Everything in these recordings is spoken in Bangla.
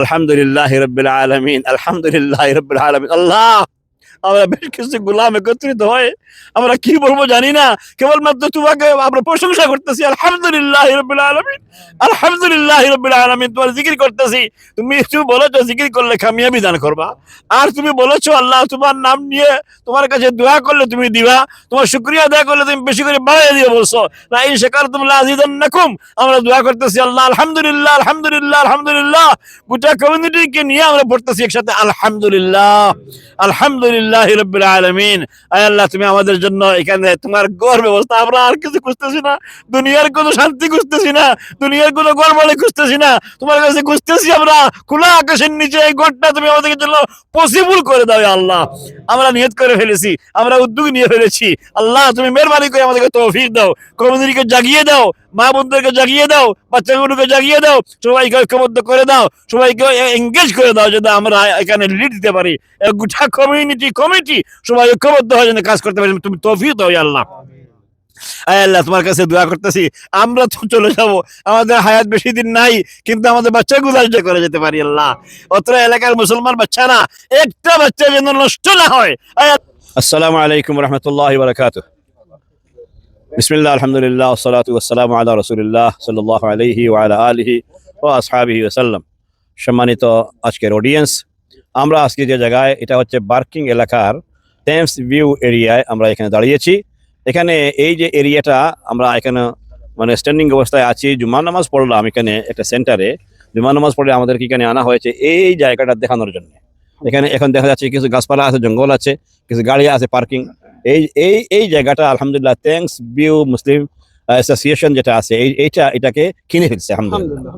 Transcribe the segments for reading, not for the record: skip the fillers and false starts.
আলহামদুলিল্লাহি রাব্বিল আলামিন, আলহামদুলিল্লাহি রাব্বিল আলামিন। আল্লাহ, আমরা বেশ কিছু গোলাম একত্রিত হয়ে আমরা কি বলবো জানি না, কেবলমাত্র তোমাকে আমরা প্রশংসা করতেছি। আলহামদুলিল্লাহি রাব্বিল আলামিন, আলহামদুলিল্লাহি রাব্বিল আলামিন। তোমার জিকির করতেছি। তুমি বলেছো জিকির করলে কামিয়াবি দান করবা, আর তুমি বলেছো আল্লাহ তোমার নাম নিয়ে তোমার কাছে দোয়া করলে তুমি দিবা, তোমার শুকরিয়া আদায় করলে তুমি বেশি করে বাড়িয়ে দিও বলছো না। ইন শাকারতুম লাযিদান্নাকুম। আমরা দোয়া করতেছি আল্লাহ আলহামদুলিল্লাহ, আলহামদুলিল্লাহ, আলহামদুলিল্লাহ। গোটা কমিউনিটিকে নিয়ে আমরা পড়তেছি একসাথে আলহামদুলিল্লাহ, আলহামদুলিল্লাহি রাব্বিল আলামিন। আয় আল্লাহ, তুমি আমাদের জন্য এখানে তোমার গড় ব্যবস্থা, আমরা আর কিছু খুঁজতেছি না, দুনিয়ার কোনো শান্তি খুঁজতেছি না, দুনিয়ার কোনো গড়বড়ে খুঁজতেছি না, তোমার কাছে খুঁজতেছি আমরা খোলা আকাশের নিচে এই গড়টা তুমি আমাদের জন্য পসিবল করে দাও আল্লাহ। আমরা নিয়ত করে ফেলেছি, আমরা উদ্যোগ নিয়ে ফেলেছি আল্লাহ, তুমি মেহরবানি করে আমাদেরকে তৌফিক দাও, কমিউনিটিকে জাগিয়ে দাও, মা বোনদেরকে জাগিয়ে দাও, বাচ্চাগুলোকে জাগিয়ে দাও, সবাইকে ঐক্যবদ্ধ করে দাও, সবাইকে এঙ্গেজ করে দাও, যাতে আমরা এখানে লিড দিতে পারি। গোটা কমিটি সবাই ঐক্যবদ্ধ হয়ে যেন কাজ করতে পারি। তুমি তৌফিক দাও আল্লাহ। আয় আল্লাহ, তোমার কাছে দোয়া করতেছি, আমরা তো চলে যাব, আমাদের হায়াত বেশি দিন নাই, কিন্তু আমাদের বাচ্চাগুলো করে যেতে পারি আল্লাহ। অত্র এলাকার মুসলমান বাচ্চারা একটা বাচ্চা যেন নষ্ট না হয়। আসসালামু আলাইকুম রহমতুল্লাহি ওয়া বারাকাতুহু। বিসমিল্লাহ, আলহামদুলিল্লাহ, ওয়াসসালাতু ওয়াসসালামু আলা রাসূলিল্লাহ সাল্লাল্লাহু আলাইহি ওয়া আলা আলিহি ওয়া আসহাবিহি ওয়াসাল্লাম। সম্মানিত আজকের অডিয়েন্স, আমরা আজকে যে জায়গায়, এটা হচ্ছে বার্কিং এলাকার টেমস ভিউ এরিয়ায় আমরা এখানে দাঁড়িয়েছি। এখানে এই যে এরিয়াটা, আমরা এখানে মানে স্ট্যান্ডিং অবস্থায় আছি। জুমার নামাজ পড়লাম এখানে একটা সেন্টারে, জুমার নামাজ পড়ে আমাদেরকে এখানে আনা হয়েছে এই জায়গাটা দেখানোর জন্য। এখানে এখন দেখা যাচ্ছে কিছু গাছপালা আছে, জঙ্গল আছে, কিছু গাড়ি আছে পার্কিং। এই এই এই জায়গাটা আলহামদুলিল্লাহ টেমস ভিউ মুসলিম অ্যাসোসিয়েশন যেটা আছে এটাকে কিনে ফেলছে আলহামদুলিল্লাহ।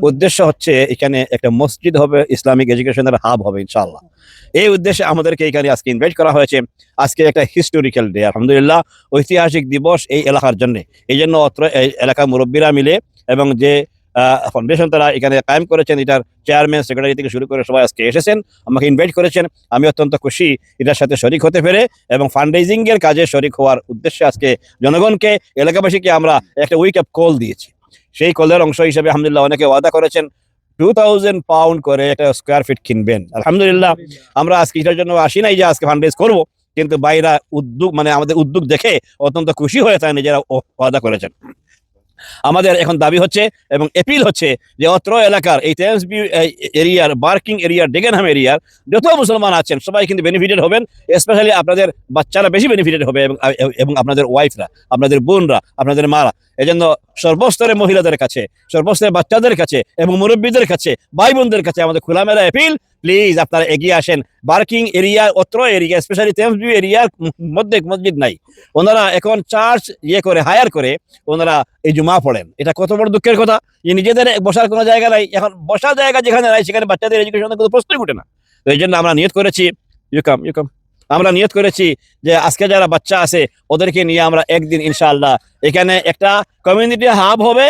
উদ্দেশ্য হচ্ছে এখানে একটা মসজিদ হবে, ইসলামিক এডুকেশনের হাব হবে ইনশাআল্লাহ। এই উদ্দেশ্যে আমাদেরকে এখানে আজকে ইনভাইট করা হয়েছে। আজকে একটা হিস্টোরিক্যাল ডে আলহামদুলিল্লাহ, ঐতিহাসিক দিবস এই এলাকার জন্য। এই জন্য অত্র এই এলাকার মুরব্বীরা মিলে এবং যে ফাউন্ডেশন তারা এখানে কায়েম করেছেন, এটার চেয়ারম্যান, সেক্রেটারি থেকে শুরু করে সবাই আজকে এসেছেন, আমাকে ইনভাইট করেছেন। আমি অত্যন্ত খুশি এটার সাথে শরিক হতে পেরে এবং ফান্ডরেজিং এর কাজে শরিক হওয়ার উদ্দেশ্যে আজকে জনগণকে, এলাকাবাসীকে আমরা একটা উইক আপ কল দিয়েছি। সেই কলের অংশ হিসেবে আলহামদুলিল্লাহ অনেকে ওয়াদা করেছেন 2000 পাউন্ড করে একটা স্কোয়ার ফিট কিনবেন। আলহামদুলিল্লাহ, আমরা আজকে এটার জন্য আসি নাই যে আজকে ফান্ডরেজ করবো, কিন্তু বাইরা উদ্যোগ মানে আমাদের উদ্যোগ দেখে অত্যন্ত খুশি হয়ে তারা নিজেরা ওয়াদা করেছেন। আমাদের এখন দাবি হচ্ছে এবং এপিল হচ্ছে যে অত্র এলাকার এই টেমস ভিউ এরিয়ার, বার্কিং এরিয়ার, ডেগেনহাম এরিয়ার যত মুসলমান আছেন সবাই কিন্তু বেনিফিটেড হবেন। স্পেশালি আপনাদের বাচ্চারা বেশি বেনিফিটেড হবে এবং আপনাদের ওয়াইফরা, আপনাদের বোনরা, আপনাদের মারা। এজন্য সর্বস্তরের মহিলাদের কাছে, সর্বস্তরের বাচ্চাদের কাছে এবং মুরব্বীদের কাছে, ভাই বোনদের কাছে আমাদের খোলামেলা এপিল, প্লিজ আপনারা এগিয়ে আসেন। বার্কিং এরিয়া, অত্র এরিয়া, স্পেশালি টেমস ভিউ এরিয়ার মধ্যে মসজিদ নাই। ওনারা এখন চার্চ করে হায়ার করে ওনারা এই জুমা পড়েন। এটা কত বড় দুঃখের কথা যে নিজেদের বসার কোনো জায়গা নাই। এখন বসার জায়গা যেখানে নাই সেখানে বাচ্চাদের এডুকেশনের কোনো প্রশ্নই উঠে না। তো এই জন্য আমরা নিয়ত করেছি, আমরা নিয়ত করেছি যে আজকে যারা বাচ্চা আছে ওদেরকে নিয়ে আমরা একদিন ইনশাআল্লাহ এখানে একটা কমিউনিটি হাব হবে,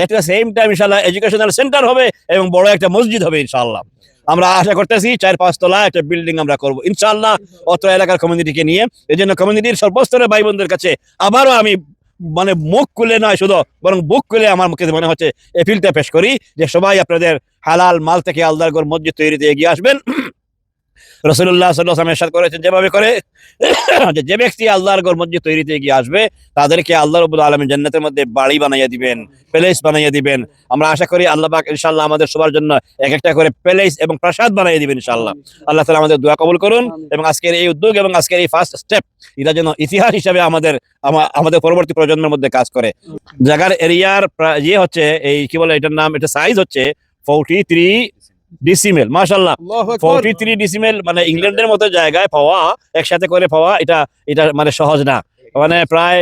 একটা সেম টাইম ইনশাআল্লাহ এডুকেশনাল সেন্টার হবে এবং বড় একটা মসজিদ হবে ইনশাআল্লাহ। আমরা আশা করতেছি 4-5 তলা একটা বিল্ডিং আমরা করবো ইনশাআল্লাহ অত্র এলাকার কমিউনিটিকে নিয়ে। এই জন্য কমিউনিটির সর্বস্তরের ভাই বোনদের কাছে আবারও আমি মানে মুখ খুলে নয় শুধু, বরং বুক খুলে আমার মুখে মনে হচ্ছে এপিলটা পেশ করি যে সবাই আপনাদের হালাল মাল থেকে আল্লাহর ঘর মসজিদ তৈরিতে এগিয়ে আসবেন। রাসূলুল্লাহ সাল্লাল্লাহু আলাইহি ওয়াসাল্লাম ইরশাদ করেছেন যেভাবে করে যে ব্যক্তি আল্লাহর ঘর মসজিদ তৈরিতে এগিয়ে আসবে তাদেরকে আল্লাহ রাব্বুল আলামিন জান্নাতের মধ্যে বাড়ি বানাইয়া দিবেন, প্যালেস বানাইয়া দিবেন। আমরা আশা করি আল্লাহ পাক ইনশাআল্লাহ আমাদের সবার জন্য এক একটা করে প্যালেস এবং প্রাসাদ বানাইয়া দিবেন ইনশাআল্লাহ। আল্লাহ তাআলা আমাদের দোয়া কবুল করুন এবং আজকের এই উদ্যোগ এবং আজকের এই ফার্স্ট স্টেপ এটা যেন ইতিহাস হিসাবে আমাদের পরবর্তী প্রজন্মের মধ্যে কাজ করে। জায়গার এরিয়ার ইয়ে হচ্ছে এই কি বলে এটার নাম, এটা সাইজ হচ্ছে 43 ডিসিমেল। মাশাআল্লাহ, 43 ডিসিমেল মানে ইংল্যান্ডের মতো জায়গায় পাওয়া, একসাথে করে পাওয়া, এটা মানে সহজ না, মানে প্রায়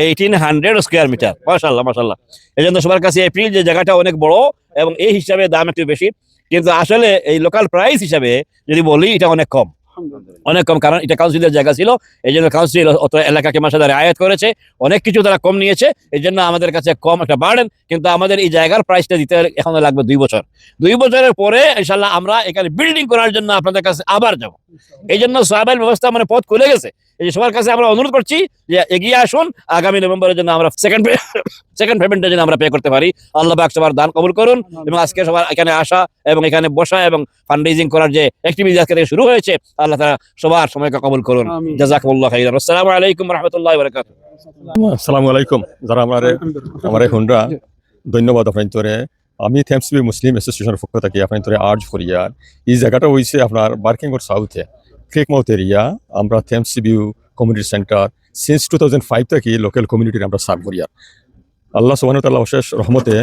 1800 স্কোয়ার মিটার। মাশাআল্লাহ মাশাআল্লাহ। এই জন্য সবার কাছে এপ্রিল যে জায়গাটা অনেক বড় এবং এই হিসাবে দাম একটু বেশি, কিন্তু আসলে এই লোকাল প্রাইস হিসাবে যদি বলি এটা অনেক কম। অনেক কম, কারণ এটা কাউন্সিলের জায়গা ছিল, এই জন্য কাউন্সিল অত এলাকাকে মাসাদারে আয়াত করেছে, অনেক কিছু তারা কম নিয়েছে, এই জন্য আমাদের কাছে কম একটা বার্ডেন। কিন্তু আমাদের এই জায়গার প্রাইসটা দিতে এখন লাগবে 2 বছর। 2 বছরের পরে ইনশাল্লাহ আমরা এখানে বিল্ডিং করার জন্য আপনাদের কাছে আবার যাব। এই জন্য সাহাবাইল ব্যবস্থা মানে পথ খুলে গেছে। এই যে সবার কাছে আমরা অনুরোধ করছি যে এগিয়ে আসুন, আগামী নভেম্বরের জন্য আমরা সেকেন্ড পেমেন্টের জন্য আমরা পে করতে পারি। আল্লাহ পাক সবার দান কবুল করুন, এবং আজকে সবার এখানে আসা এবং এখানে বসা এবং ফান্ড রেজিং করার যে অ্যাক্টিভিটি আজকে থেকে শুরু হয়েছে, আল্লাহ তাআলা সবার সময়কে কবুল করুন। জাযাকুমুল্লাহু খাইরান। আসসালামু আলাইকুম ওয়া রাহমাতুল্লাহি ওয়া বারাকাতুহু। আসসালামু আলাইকুম। যারা আমার হুন্ডা ধন্যবাদ আপনার তোরে। আমি থেমসবি মুসলিম অ্যাসোসিয়েশনের পক্ষ থেকে আপনার তোরে আর্জ করি। আর এই জায়গাটা হয়েছে আপনার বার্কিংগড় সাউথে ক্রিকমাউথ এরিয়া। আমরা থেমসবি কমিউনিটি সেন্টার সিন্স 2005 থেকে লোকাল কমিউনিটির আমরা সার্ভ করি। আল্লাহ সুবহানাহু ওয়া তাআলা অশেষ রহমতে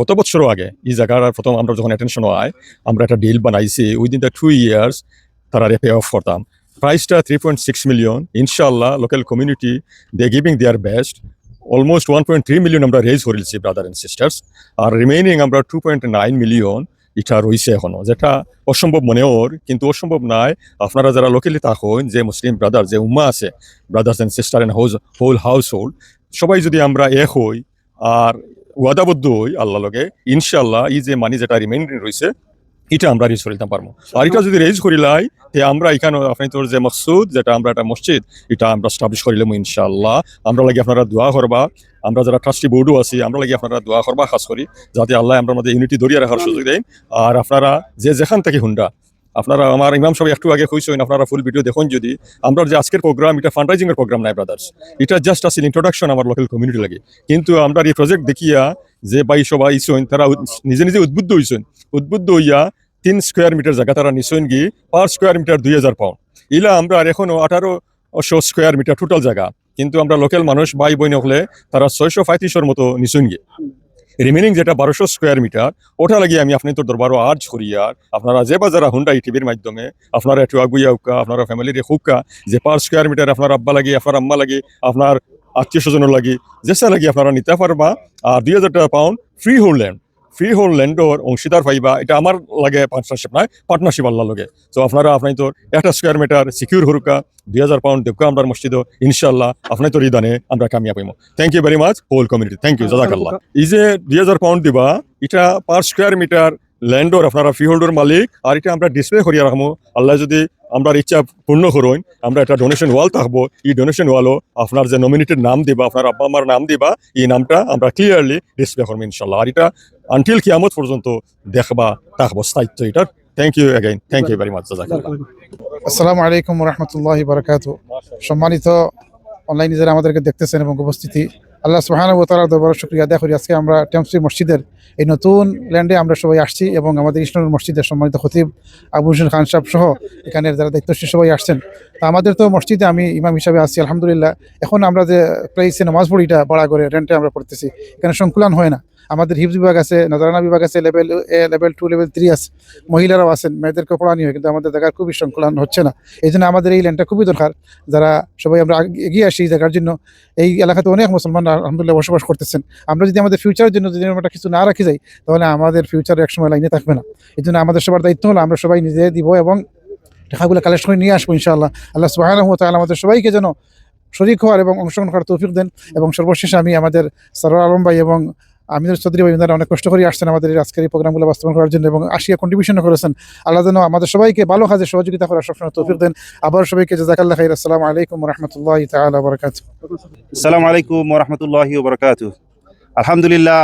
গত বছরও আগে এই জায়গার প্রথম আমরা যখন অ্যাটেনশন হয়, আমরা একটা ডিল বানাইছি উইদিন দ্য 2 ইয়ার্স তারা পে অফ করতাম। প্রাইসটা 3.6 মিলিয়ন। ইনশাআল্লাহ local community they giving their best. Almost 1.3 million আমরা রেজ করেছি ব্রাদার অ্যান্ড সিস্টার্স। আর রিমেইনিং আমরা 2.9 মিলিয়ন এটা রয়েছে এখনো, যেটা অসম্ভব মনে ওর, কিন্তু অসম্ভব নয়। আপনারা যারা লোকালি থাকুন, যে মুসলিম ব্রাদার যে উম্মা আছে, brothers and sister and whole household, সবাই যদি আমরা এক হই আর ওয়াদাবদ্ধ হই আল্লাহ লগে, ইনশাআল্লাহ এই যে মানি যেটা রিমেইনিং রয়েছে এটা আমরা রেজ করিতে পারবো। আর এটা যদি রেজ করিলাই তে আমরা এখানে আপনি তোর যে মকসুদ যেটা আমরা একটা মসজিদ এটা আমরা স্টাবলিশ করিলাম ইনশাআল্লাহ। আমরা লাগি আপনারা দোয়া করবা, আমরা যারা ট্রাস্টি বোর্ডও আছি আমরা লাগি আপনারা দোয়া করবা খাস করি, যাতে আল্লাহ আমরা মধ্যে ইউনিটি ধরিয়ে রাখার সুযোগ দেন। আর আপনারা যে যেখান থেকে হুন্ডা, আপনারা আমার ইমাম সাহেব একটু আগে কইছেন, আপনারা ফুল ভিডিও দেখুন। যদি আমরা যে আজকের প্রোগ্রাম এটা ফান্ডরাইজিং এর প্রোগ্রাম নাই ব্রাদার্স, এটা জাস্ট আসলে ইন্ট্রোডাকশন আমার লোকাল কমিউনিটি লাগে। কিন্তু আমরা এই প্রজেক্ট দেখিয়া যে ভাই সবাই ইসেন, তারা নিজে নিজে উদ্বুদ্ধ হইয়া 3 স্কোয়ার মিটার জায়গা তারা নিশ্চয় গিয়ে পার স্কোয়ার মিটার 2000 পাউন্ড ইলা আমরা আর এখনো 1800 স্কোয়ার মিটার টোটাল জায়গা। কিন্তু আমরা লোকাল মানুষ ভাই বোন হলে তারা 635 মতো নিশ্চয় গিয়ে রিমেনিং যেটা 1200 স্কোয়ার মিটার ওটা লাগিয়ে আমি আপনার তোর দরবারও আর্জ করি। আর আপনারা যে বাজারা হুন্ডা টিভির মাধ্যমে আপনারা একটু আগুইয়া উকা, আপনারা ফ্যামিলির হুকা যে পার স্কোয়ার মিটার আপনার আব্বা লাগে, আপনার আম্মা লাগে, আপনার আত্মীয় স্বজনের লাগে, যেসা লাগে আপনারা নিতে পারবা। আর 2000 পাউন্ড ফ্রি হোল্ড ল্যান্ডর অংশীদার পাইবা। এটা আমার লাগে পার্টনারশিপ নয়, পার্টনারশিপ আল্লাহ লগে। তো আপনারা আপনার তোর 1 স্কোয়ার মিটার সিকিউর হরুকা 2000 পাউন্ড দেখুকা আমরা মসজিদ ইনশাআল্লাহ আপনার তোর এই দানে আমরা কামিয়া পাইমো। Thank you very much whole community, thank you, জাযাকাল্লাহ। এই যে 2000 পাউন্ড দিবা এটা পার স্কোয়ার মিটার ল্যান্ডর আপনারা ফ্রি হোল্ডর মালিক। আর এটা আমরা ডিসপ্লে করিয়া রাখবো। আল্লাহ যদি আমরা ইচ্ছা পূর্ণ করুন, আমরা একটা ডোনেশন ওয়াল থাকবো। এই ডোনেশন ওয়ালও আপনার যে নমিনেটেড নাম দিবা, আপনার আব্বা আমার নাম দিবা, এই নামটা আমরা ক্লিয়ারলি ডিসপ্লে করবো ইনশাল্লাহ। আর এটা আনটিল কিয়ামত পর্যন্ত দেখবা থাকবো স্থায়িত্ব এটার। Thank you again, thank you very much, জাযাকাল্লাহ। আসসালামু আলাইকুম ওয়া রাহমাতুল্লাহি ওয়া বারাকাতুহু। সম্মানিত অনলাইনে যারা আমাদেরকে দেখতেছেন এবং উপস্থিতি, আল্লাহ সুবহানাহু ওয়া তাআলার দরবারে শুকরিয়া আদায় করি। আজকে আমরা টেমসি মসজিদের এই নতুন ল্যান্ডে আমরা সবাই আসছি এবং আমাদের ইসলামী মসজিদের সম্মানিত খতিব আবু হোসেন খান সাহেব সহ এখানের যারা দায়িত্বশীল সবাই আসছেন। তা আমাদের তো মসজিদে আমি ইমাম হিসাবে আছি আলহামদুলিল্লাহ। এখন আমরা যে প্রাইসে নামাজ পড়ি এটা ভাড়া করে রেন্টে আমরা পড়তেছি, এখানে সংকুলান হয় না। আমাদের হিফজ বিভাগ আছে, নজরানা বিভাগ আছে, লেভেল এ, লেভেল 2, লেভেল 3 আছে, মহিলারাও আছেন, মেয়েদেরকে পড়ানি হয়, কিন্তু আমাদের জায়গার খুবই সংকুলান হচ্ছে না। এই জন্য আমাদের এই ল্যান্ডটা খুবই দরকার। যারা সবাই আমরা এগিয়ে আসি এই জায়গার জন্য। এই এলাকাতে অনেক মুসলমান আলহামদুলিল্লাহ বসবাস করতেছেন। আমরা যদি আমাদের ফিউচারের জন্য যদি আমরা কিছু না রাখি যাই, তাহলে আমাদের ফিউচারে একসময় লাইনে থাকবে না। এই জন্য আমাদের সবার দায়িত্ব হলো আমরা সবাই নিজে দিব এবং টাকাগুলো কালেক্ট করে নিয়ে আসবো ইনশাআল্লাহ। আল্লাহ সুবহানাহু ওয়া তাআলা আমাদের সবাইকে যেন শরীক হওয়ার এবং অংশগ্রহণ করার তৌফিক দেন। এবং সর্বশেষে আমি আমাদের সরওয়ার আলম ভাই এবং আমিনুল চৌধুরী ভাই অনেক কষ্ট করে আসছেন আমাদের এই আজকের এই প্রোগ্রামগুলো বাস্তবায়ন করার জন্য এবং আসিয়া কন্ট্রিবিউশন করেছেন। আল্লাহ যেন আমাদের সবাইকে ভালো কাজে সহযোগিতা করার সবসময় তৌফিক দেন। আবার সবাইকে জাযাকাল্লাহ খাইর। আসসালামু আলাইকুম ওয়া রাহমাতুল্লাহি তাআলা ওয়া বারাকাতুহু। আসসালামু আলাইকুম ওয়া রাহমাতুল্লাহি ওয়া বারাকাতুহু। আলহামদুলিল্লাহ,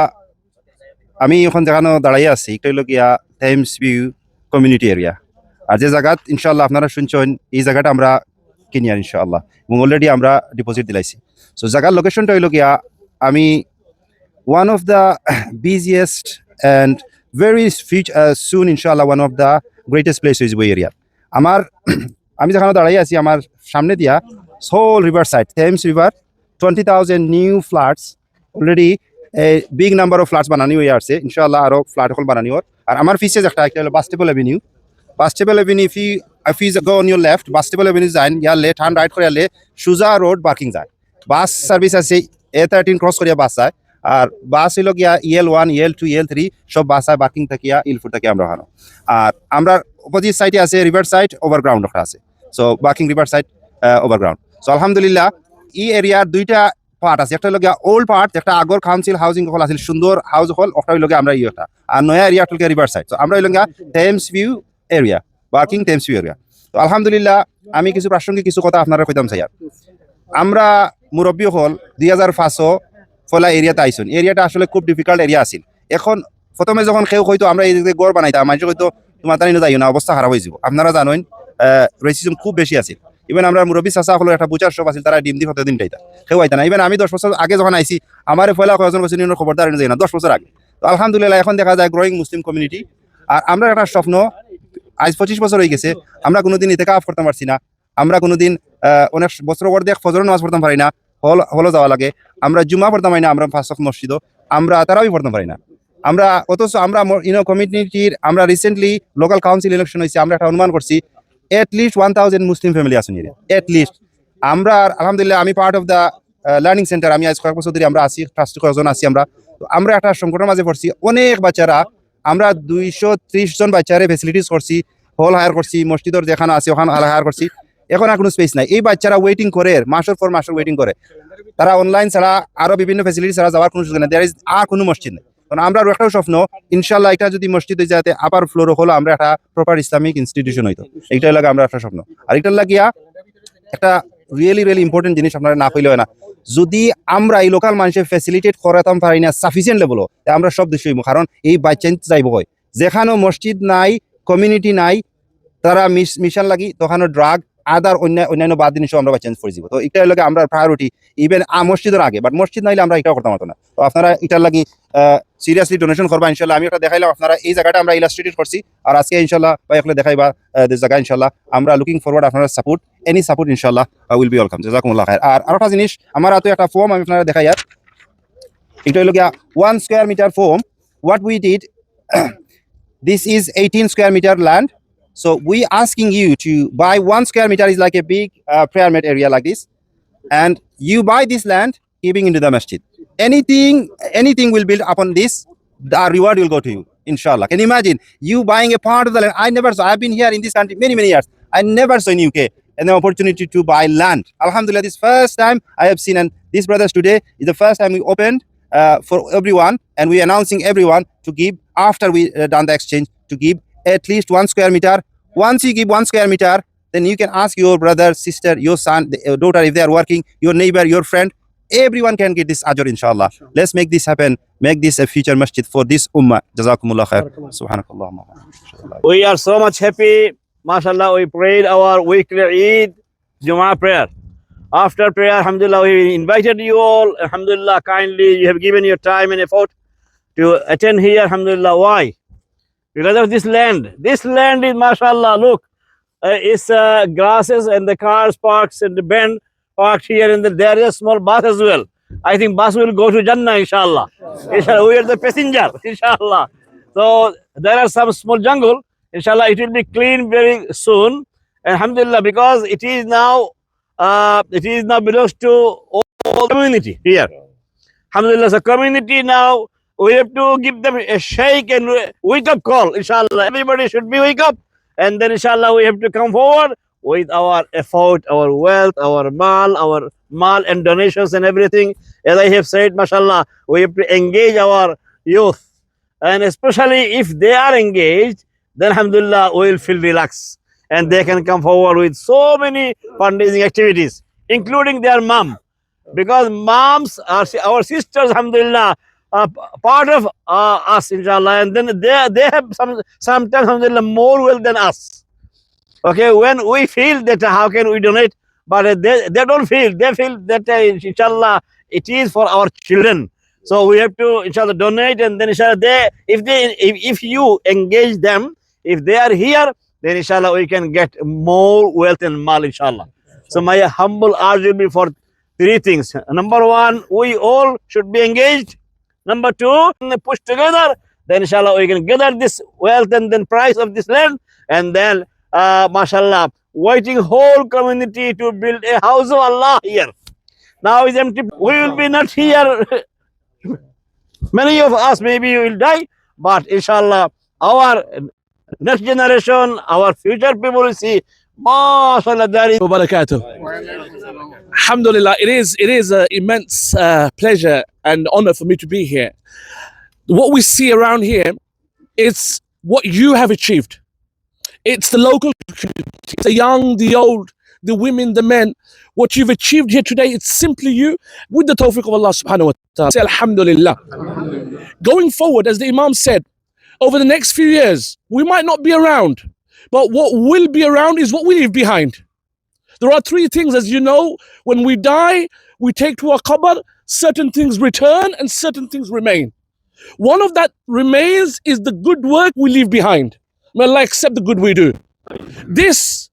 আমি এখন যেখানে দাঁড়াইয়া আছি এটা হলো গিয়া থেমস ভিউ কমিউনিটি এরিয়া। আর যে জায়গাত ইনশাআল্লাহ আপনারা শুনছেন এই জায়গাটা আমরা কিনি আর ইনশাআল্লাহ, এবং অলরেডি আমরা ডিপোজিট দিলাইছি। সো জায়গার লোকেশনটা হইল গিয়া আমি one of the busiest and very soon inshallah one of the greatest places in area. আমার আমি যেখানে দাঁড়াই আছি আমার সামনে দিয়া whole river side Thames river 20,000 new flats already a big number of flats বানানি হয়ে আছে ইনশাআল্লাহ, আরো ফ্ল্যাট হল বানানি হল। আর আমার ফিসে একটা হলো Bastable Avenue. Bastable Avenue if you go on your left Bastable Avenue যান, ইয়ার লেফট হ্যান্ড রাইট করে সুজা রোড পার্কিং যায়। বাস সার্ভিস আছে A13 ক্রস করিয়া বাস যায়। আর বাস হইল গিয়া EL1 EL2 EL3 সব বাস হয় পার্কিং থাকিয়া ইলফুর থেকে আমরা ওখানে। আর আমরা অপোজিট সাইডে আছে রিভার সাইড ওভারগ্রাউন্ড একটা আছে, so parking river side overground. So আলহামদুলিল্লাহ এই এরিয়ার দুইটা পার্ট আছে, একটা হলো গিয়া ওল্ড পার্ট, একটা আগর কাউন্সিল হাউজিং হল আছিল সুন্দর হাউস হল, ওটা হইল গিয়া আমরা ইয়েটা, আর নয়া এরিয়া হল গিয়া রিভার সাইড। তো আমরা হইল গিয়া Thames view area, parking Thames view area. তো আলহামদুলিল্লাহ আমি কিছু প্রাসঙ্গিক কিছু কথা আপনারা কইতাম চাই। আমরা মুরব্বী হল 2500 ফলা এরিয়াতে আইসুন। এরিয়াটা আসলে খুব ডিফিকাল্ট এরিয়া আছিল। এখন প্রথমে যখন কেউ হয়তো আমরা এই যে গড় বানাইতাম, মানুষ হয়তো তোমার তাই যাইও না, অবস্থা খারাপ হয়ে যাব। আপনারা জানেন রেসিজম খুব বেশি আছিল। ইভেন আমরা মুরব্বী চাচা হলো একটা বুচার সব আছিল, তারা ডিম দি প্রতিদিন টাইতা কেউ আইতা না। ইভেন আমি 10 বছর আগে যখন আইসি আমার ফলা কয়েকজন বছর খবরদার যাই না, 10 বছর আগে। তো আলহামদুলিল্লাহ এখন দেখা যায় গ্রোয়িং মুসলিম কমিউনিটি। আর আমরা একটা স্বপ্ন, আজ 25 বছর হয়ে গেছে, আমরা কোনোদিন ইতিকাফ করতে পারছি না, আমরা কোনোদিন অনেক বছর পর দেখ ফজর নামাজ পড়তে পারি না, হলো যাওয়া লাগে, আমরা জুমা পড়তে পারি না, আমরা 5 ওয়াক্ত মসজিদও আমরা তারাবি পড়তে পারি না। আমরা অথচ আমরা কমিউনিটির আমরা রিসেন্টলি লোকাল কাউন্সিল ইলেকশন হয়েছে, আমরা একটা অনুমান করছি এটলিস্ট 1000 মুসলিম ফ্যামিলি আছেন এটলিস্ট। আমরা আলহামদুলিল্লাহ আমি part of the learning centre, আমি আজ কয়েক বছর ধরে আমরা আছি, ট্রাস্টি কয়েকজন আছি আমরা। তো আমরা একটা সংকটের মাঝে পড়ছি, অনেক বাচ্চারা, আমরা 230 জন বাচ্চারে ফেসিলিটিস করছি, হল হায়ার করছি, মসজিদের যেখানে আছে ওখানে হায়ার করছি, এখন আর কোনো স্পেস নাই। এই বাচ্চারা ওয়েটিং করে, মাসের পর মাসের ওয়েটিং করে, তারা অনলাইন ছাড়া আরো বিভিন্ন ফেসিলিটি ছাড়া যাওয়ার কোনো সুযোগ নেই। দেয়ার ইজ আর কোনো মসজিদ নেই। কারণ আমরা একটাও স্বপ্ন, ইনশাল্লাহ এটা যদি মসজিদ হয়ে যাতে আপার ফ্লোর হলো আমরা একটা প্রপার ইসলামিক ইনস্টিটিউশন হইতো, এইটাই লাগে আমরা একটা স্বপ্ন। আর এটার লাগিয়া একটা রিয়েলি ইম্পর্টেন্ট জিনিস আপনারা না কইলে হয় না, যদি আমরা এই লোকাল মানুষের ফ্যাসিলিটেট করাতাম পারি না সাফিসিয়েন্ট লেভেলও, আমরা সব দেশে হইব। কারণ এই বাচ্চা যাইব হয় যেখানেও মসজিদ নাই, কমিউনিটি নাই, তারা মিশন লাগি তখন ড্রাগ আদার অন্যান্য বাদ জিনিসও আমরা চেঞ্জ করে দিব। তো এটাই লাগে আমরা প্রায়োরিটি, ইভেন মসজিদের আগে, বাট মসজিদ নাইলে আমরা এটাও করতে পারতো না। তো আপনারা এটার লাগি সিরিয়াসলি ডোনেশন করবা ইনশাল্লাহ। আমি একটা দেখাইলাম আপনারা, এই জায়গাটা আমরা ইলাস্ট্রেটেড করছি, আর আজকে ইনশাল্লাহ ভাই একলে দেখাইবা জায়গা ইনশাল্লাহ। আমরা লুকিং ফরওয়ার্ড আপনারা সাপোর্ট, এনি সাপোর্ট ইনশাল্লাহ উইল বি ওয়েলকাম। জাযাকুমুল্লাহ খাইর। আর আরেকটা জিনিস, আমার হাতে একটা ফর্ম আমি আপনারা দেখাই, আর এটা হলো গিয়া 1 square metre form. What we did, this is 18 square meter land. So we asking you to buy 1 square meter is like a big prayer mat area like this, and you buy this land giving into the masjid. Anything will build upon this, the reward will go to you, inshallah. Can you imagine you buying a part of the land? I never saw, I've been here in this country many years, I never saw in UK an opportunity to buy land. Alhamdulillah, this first time I have seen, and these brothers today is the first time we opened for everyone, and we announcing everyone to give after we done the exchange, to give at least 1 square meter. Once you give 1 square meter, then you can ask your brother, sister, your son, your daughter, if they are working, your neighbor, your friend, everyone can get this ajr inshallah. Let's make this happen, make this a future masjid for this ummah. Jazakumullah khair. Subhanakallah. We are so much happy, mashallah. We prayed our weekly Eid Jummah prayer. After prayer, alhamdulillah, we invited you all, alhamdulillah, kindly you have given your time and effort to attend here, alhamdulillah. Why? Because of this land. This land is, mashallah, look, it's grasses and the cars parks and the band parked here, and there is a small bus as well. I think bus will go to Jannah, inshallah. Inshallah, we are the passenger, inshallah. So there are some small jungle, inshallah, it will be clean very soon, alhamdulillah, because it is now belongs to all community here. Alhamdulillah, the community now, we have to give them a shake and wake up call, inshallah. Everybody should be wake up, and then inshallah we have to come forward with our effort, our wealth, our mal and donations and everything. As I have said, mashallah, we have to engage our youth, and especially if they are engaged, then alhamdulillah we will feel relaxed, and they can come forward with so many fundraising activities, including their mom, because moms are our sisters, alhamdulillah, part of us, inshallah, and then they have sometimes, alhamdulillah, more wealth than us. Okay, when we feel that how can we donate, but they don't feel, they feel that inshallah it is for our children. So we have to inshallah donate, and then inshallah if you engage them, if they are here, then inshallah we can get more wealth and mal, inshallah. So my humble urge will be for 3 things. Number 1, we all should be engaged. Number 2, push together, then inshallah we can gather this wealth and then price of this land, and then mashallah, waiting whole community to build a house of Allah here. Now is empty, we will be not here Many of us maybe will die, but inshallah, our next generation, our future people will see, MashaAllah, there is Wabarakatuh. Alhamdulillah, it is an immense pleasure and honor for me to be here. What we see around here is what you have achieved. It's the local community, the young, the old, the women, the men. What you've achieved here today, it's simply you with the tawfiq of Allah subhanahu wa ta'ala. Say Alhamdulillah. Going forward, as the Imam said, over the next few years, we might not be around, but what will be around is what we leave behind. There are three things, as you know, when we die, we take to our qabr, certain things return and certain things remain. One of that remains is the good work we leave behind. May Allah accept the good we do. This,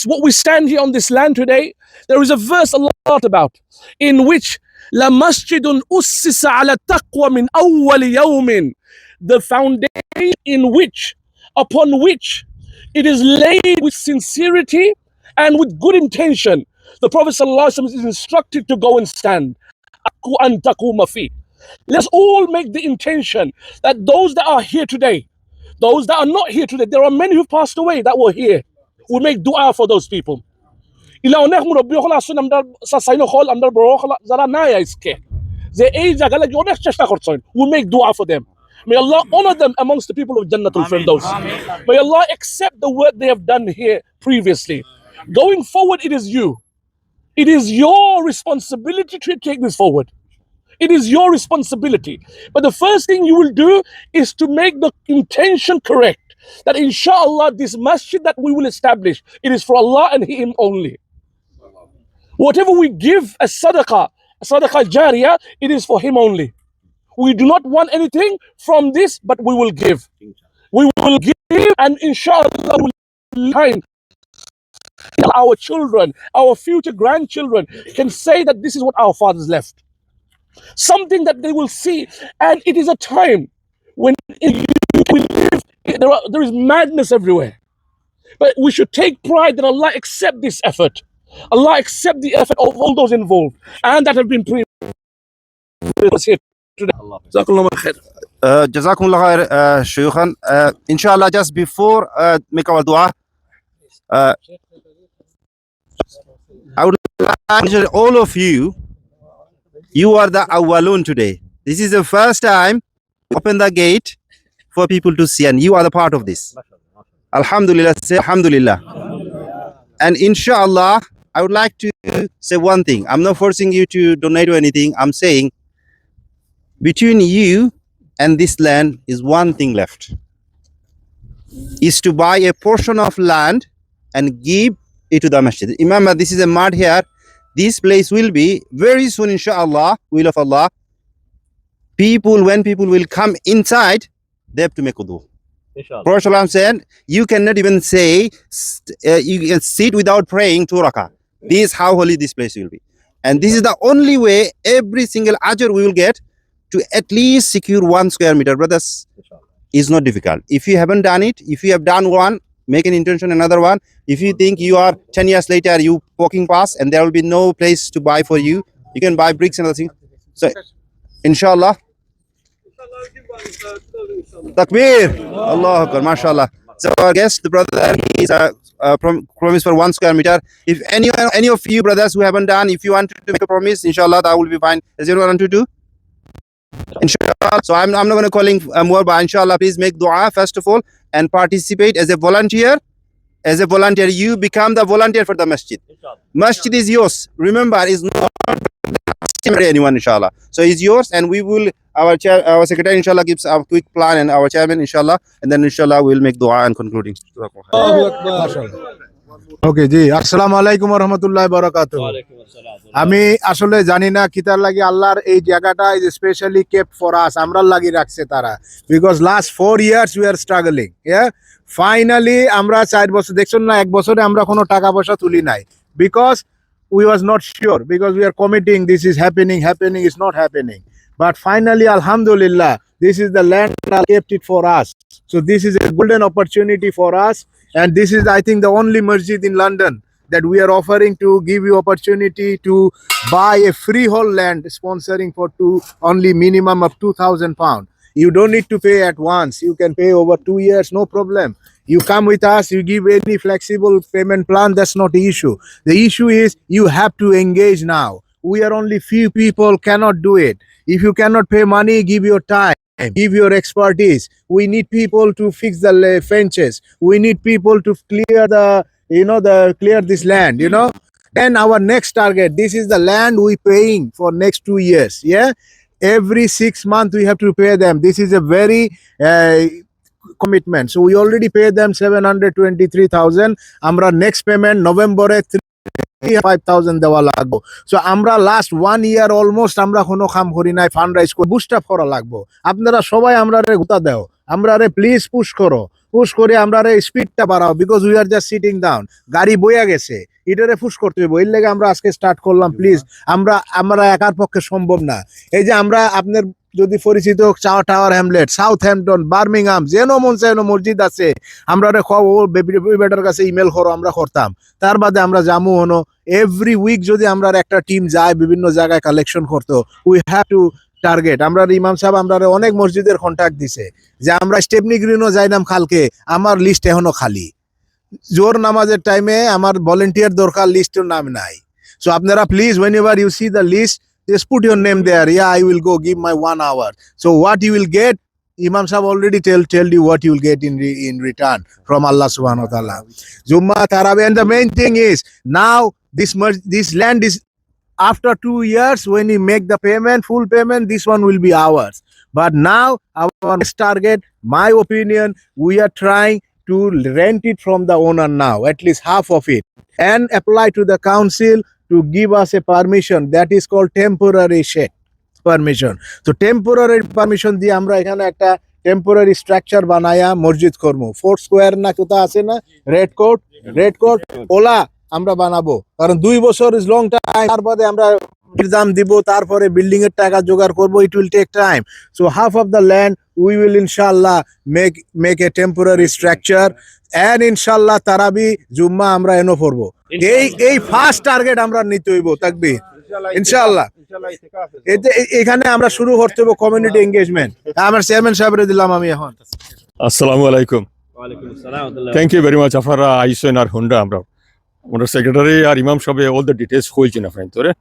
what we stand here on this land today, there is a verse Allah talked about in which La masjidun ussisa ala taqwa min awwali yawmin, the foundation upon which it is laid with sincerity and with good intention. The Prophet ﷺ is instructed to go and stand. An taquma fi. Let's all make the intention that those that are here today, those that are not here today, there are many who passed away that were here. We make dua for those people. Ila onek mo robbi khol asun amdar sa saino khol amdar boro khol zara naya iske. Ze ei jaga lagi onek chesta kortsoin. We make dua for them. May Allah honor them amongst the people of Jannatul Firdaus. May Allah accept the work they have done here previously. Going forward, it is you. It is your responsibility to take this forward. It is your responsibility. But the first thing you will do is to make the intention correct. That inshallah, this masjid that we will establish, it is for Allah and Him only. Whatever we give as sadaqah jariyah, it is for Him only. We do not want anything from this, but we will give. We will give, and inshallah, we will find our children, our future grandchildren can say that this is what our fathers left. Something that they will see, and it is a time when we live, there is madness everywhere. But we should take pride that Allah accept this effort. Allah accept the effort of all those involved and that have been here today. Jazakumullah khair. Jazakumullah khair, Shaykhan. Inshallah, just before make our dua, I would like to tell all of you, you are the awwalun today. This is the first time open the gate for people to see, and you are the part of this. Alhamdulillah, say Alhamdulillah. And inshallah, I would like to say one thing. I'm not forcing you to donate or anything. I'm saying between you and this land is one thing left. Is to buy a portion of land and give it to the masjid. Remember, this is a mud here. This place will be very soon, inshallah, will of Allah. When people will come inside, they have to make wudu. Prophet ﷺ said, you cannot even say, you can sit without praying 2 rakah. This is how holy this place will be. And this is the only way every single ajr we will get to at least secure 1 square meter. Brothers, it's not difficult. If you haven't done it, if you have done one, make an intention, another one. If you think you are 10 years later, you walking past and there will be no place to buy for you, you can buy bricks and other things. So, inshallah. Takbir. Allah Akbar, mashallah. So our guest, the brother, he is promise for 1 square meter. If any of you brothers who haven't done, if you want to make a promise, inshallah, that will be fine. Does anyone want to do? Inshallah. So I'm not going to calling more, but inshallah, please make dua first of all and participate as a volunteer. As a volunteer, you become the volunteer for the masjid. Masjid is yours. Remember, it's not anyone, inshallah. So it's yours, and we will, our secretary, inshallah, gives a quick plan, and our chairman, inshallah, and then inshallah we'll make dua and concluding. ওকে জি আসসালামু আলাইকুম ওয়া রাহমাতুল্লাহি ওয়া বারাকাতুহু আমি আসলে জানি না কিতার লাগি আল্লাহর এই জায়গাটা is specially kept for us আমরার লাগি রাখছে তারা because last 4 years we are struggling finally আমরা 4 বছর দেখছেন না 1 বছরে আমরা কোনো টাকা পয়সা তুলি নাই because we was not sure because we are committing this is happening is not happening but finally alhamdulillah this is the land that kept it for us so this is a golden opportunity for us and this is I think the only masjid in London that we are offering to give you opportunity to buy a freehold land sponsoring for only minimum of £2,000. You don't need to pay at once. You can pay over 2 years, no problem. You come with us, you give any flexible payment plan, that's not the issue. The issue is you have to engage now. We are only few people, cannot do it. If you cannot pay money, give your time, give your expertise. We need people to fix the fences. We need people to clear clear this land, Then our next target, this is the land we paying for next 2 years, yeah? Every 6 months we have to pay them. This is a very commitment. So we already paid them 723,000. Amra next payment November 5,000 দেওয়া লাগবো। সো আমরা লাস্ট 1 ইয়ার অলমোস্ট আমরা কোনো কাম করি নাই, ফান্ড রাইজ করে বুস্ট আপ করা লাগবো। আপনারা সবাই আমরারে গুতা দাও, আমরারে প্লিজ পুশ করো, পুশ করে আমরারে স্পিডটা বাড়াও, because we are just sitting down. গাড়ি বইয়া গেছে, এটারে পুশ করতে হবে। এর লেগে আমরা আজকে স্টার্ট করলাম। প্লিজ, আমরা একার পক্ষে সম্ভব না। এই যে আমরা আপনার যদি পরিচিত tower Hamlet, south Hampton, Birmingham, যেন মন চাই মসজিদ আছে, আমরা বেটার কাছে ইমেল করো, আমরা করতাম। তার বাদে আমরা জামু হনো এভরি উইক যদি আমরা একটা টিম যায় বিভিন্ন জায়গায় কালেকশন করতো, উই হ্যাভ টু টার্গেট। আমরা ইমাম সাহেব আমরা অনেক মসজিদের কন্ট্যাক্ট দিছে যে আমরা স্টেপনি গ্রিনও যাইলাম কালকে, আমার লিস্ট এখনো খালি। জোর নামাজের টাইমে আমার ভলেন্টিয়ার দরকার, লিস্টের নাম নাই। সো আপনারা please, whenever you see the list, just put your name there. Yeah, I will go give my 1 hour. So what you will get, Imam Sahab already tell you what you will get in return from Allah subhanahu wa ta'ala. Jummah, Tarawih, and the main thing is now this land is after 2 years when you make the payment, full payment, this one will be ours. But now our next target, my opinion, we are trying to rent it from the owner now, at least half of it, and apply to the council to give us a permission that is called temporary shed permission. So temporary permission দিয়ে আমরা এখানে একটা টেম্পোরারি স্ট্রাকচার বানায়া মসজিদ করবো। 4 স্কোয়ার না কোথা আছে না, রেড কোট ওলা আমরা বানাবো, কারণ 2 বছর ইজ লং টাইম। তারপরে আমরা দাম দিব, তারপরে বিল্ডিং এর টাকা জোগাড় করবো, it will take time. So half of the land we will ইনশাআল্লাহ make a temporary structure, and ইনশাআল্লাহ তারাবি জুম্মা আমরা এনো পড়বো। এই ফার্স্ট টার্গেট আমরা নিতে হইব, তাকবীর ইনশাআল্লাহ। এখানে আমরা শুরু করতে হবে কমিউনিটি এঙ্গেজমেন্ট। আমার চেয়ারম্যান সাহেবরে দিলাম আমি এখন। আসসালামু আলাইকুম। Thank you very much. আপনারা আইসেন আর হুন্ডা আমরা সেক্রেটারি আর ইমাম সাহেব অল দ্য ডিটেলস হয়েছেন আপনার তোরে।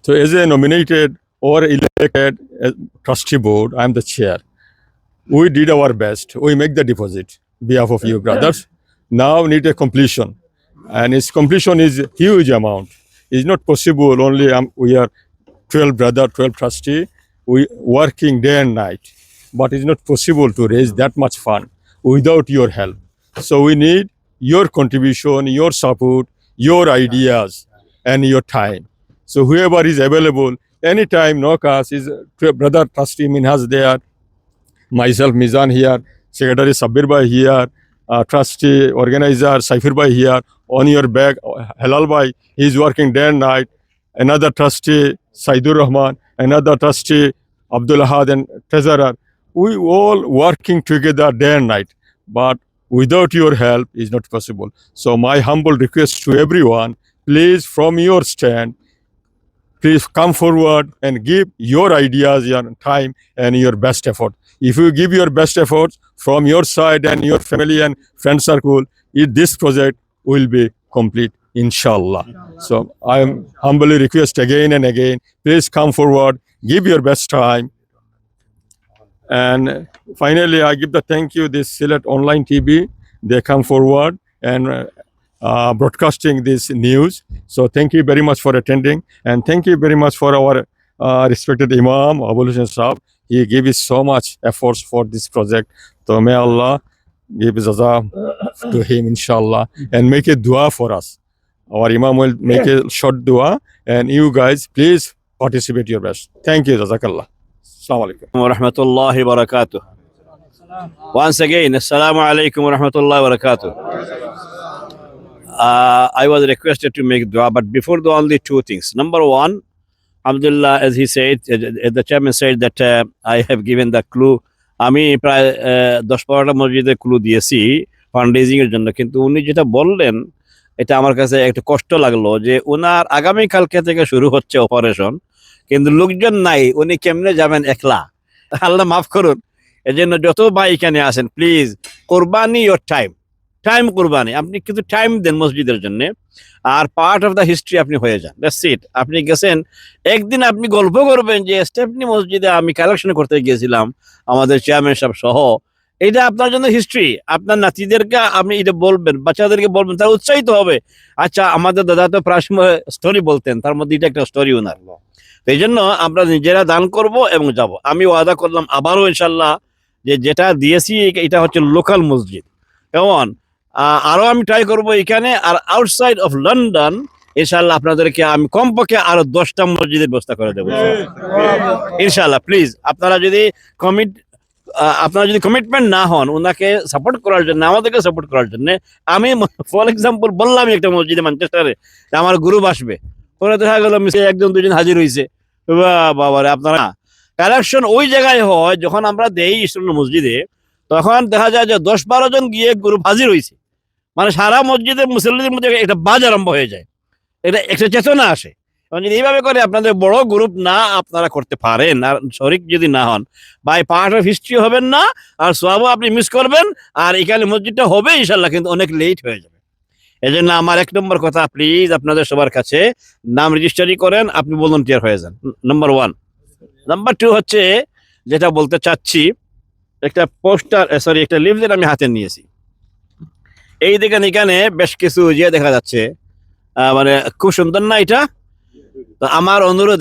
So as a nominated or elected trustee board, I am the chair. We did our best. We make the deposit behalf of you brothers. Now need a completion, and its completion is huge amount. It's not possible. Only we are 12 brother, 12 trustee. We working day and night, but it's not possible to raise that much fund without your help. So we need your contribution, your support, your ideas, and your time. So whoever is available, anytime, knock us. Is brother trustee Minhas there, myself Mizan here, secretary Sabir Bhai here, trustee organizer Saifir Bhai here. On your back, Halal Bhai, he is working day and night. Another trustee Saidur Rahman, another trustee Abdul Ahad, and treasurer. We all working together day and night, but without your help is not possible. So my humble request to everyone, please, from your stand, please come forward and give your ideas, your time, and your best effort. If you give your best efforts from your side and your family and friend circle, this project will be complete, inshallah. So I am humbly request again and again, please come forward, give your best time. And finally, I give the thank you this Sylhet Online TV. They come forward and broadcasting this news. So thank you very much for attending, and thank you very much for our respected Imam Abul Hussain Sahab. He gave us so much efforts for this project. So may Allah give jaza to him, inshallah, and make a dua for us. Our Imam will make a short dua, and you guys please participate your best. Thank you, jazakallah. Assalamu alaikum. Wa rahmatullahi wa barakatuh. Once again, assalamu alaikum wa rahmatullahi wa barakatuh. I was requested to make dua, but before the only 2 things. Number 1, Alhamdulillah, as he said, the chairman said that I have given the clue. আমি প্রায় 10-12টা মসজিদে ক্লু দিয়েছি ফান্ড রেজিং এর জন্য, কিন্তু উনি যেটা বললেন এটা আমার কাছে একটু কষ্ট লাগলো যে ওনার আগামীকালকে থেকে শুরু হচ্ছে অপারেশন, কিন্তু লোকজন নাই, উনি কেমনে যাবেন একলা? আল্লাহ মাফ করুন। এজন্য যত ভাই এখানে আসেন প্লিজ, কোরবানি ইয়োর টাইম কোরবানি, আপনি কিন্তু টাইম দেন মসজিদের জন্য, আর পার্ট অফ দ্য হিস্ট্রি আপনি হয়ে যান। That's it. আপনি গেছেন, একদিন আপনি গল্প করবেন যে স্টেফনি মসজিদে আমি কালেকশন করতে গিয়েছিলাম আমাদের চেয়ারম্যান সাহেব সহ। এটা আপনার জন্য হিস্ট্রি। আপনার নাতিদেরকে আপনি এটা বলবেন, বাচ্চাদেরকে বলবেন, তারা উৎসাহিত হবে। আচ্ছা, আমাদের দাদা তো প্রায় সময় স্টোরি বলতেন, তার মধ্যে এটা একটা স্টোরি ওনার। এই জন্য আমরা নিজেরা দান করব এবং যাব। আমি ওয়াদা করলাম আবারও ইনশাল্লাহ যে যেটা দিয়েছি এটা হচ্ছে লোকাল মসজিদ। কেমন? আরো আমি ট্রাই করব এখানে, আর আউটসাইড অফ লন্ডন ইনশাল্লাহ আপনাদেরকে আমি কমপক্ষে আরো 10টা মসজিদের ব্যবস্থা করে দেবো ইনশাল্লাহ। প্লিজ আপনারা যদি কমিটমেন্ট না হন ওনাকে সাপোর্ট করার জন্য, আমাদেরকে সাপোর্ট করার জন্য, আমি ফর এক্সাম্পল বললাম একটা মসজিদে ম্যানচেস্টারে আমার গ্রুপ আসবে, ওরা দেখা গেল একজন দুজন হাজির হয়েছে। বাবারে, আপনারা কালেকশন ওই জায়গায় হয় যখন আমরা দেই ইসলাম মসজিদে, তখন দেখা যায় যে 10-12 জন গিয়ে গ্রুপ হাজির হয়েছে, মানে সারা মসজিদের মুসল্লিদের মধ্যে একটা বাজ আরম্ভ হয়ে যায়, এটা একটা চেতনা আসে। যদি এইভাবে করে আপনাদের বড় গ্রুপ না আপনারা করতে পারেন আর শরিক যদি না হন, বাই পার্ট অফ হিস্ট্রি হবেন না, আর সবও আপনি মিস করবেন, আর এখানে মসজিদটা হবে ইনশাল্লাহ কিন্তু অনেক লেট হয়ে যাবে। এই জন্য আমার 1 নম্বর কথা, প্লিজ আপনাদের সবার কাছে নাম রেজিস্ট্রি করেন, আপনি ভলান্টিয়ার হয়ে যান, নাম্বার 1। নাম্বার 2 হচ্ছে যেটা বলতে চাচ্ছি, একটা পোস্টার একটা লিফলেট আমি হাতে নিয়েছি। এই দেখেন এখানে বেশ কিছু দেখা যাচ্ছে, মানে খুব সুন্দর না এটা? তো আমার অনুরোধ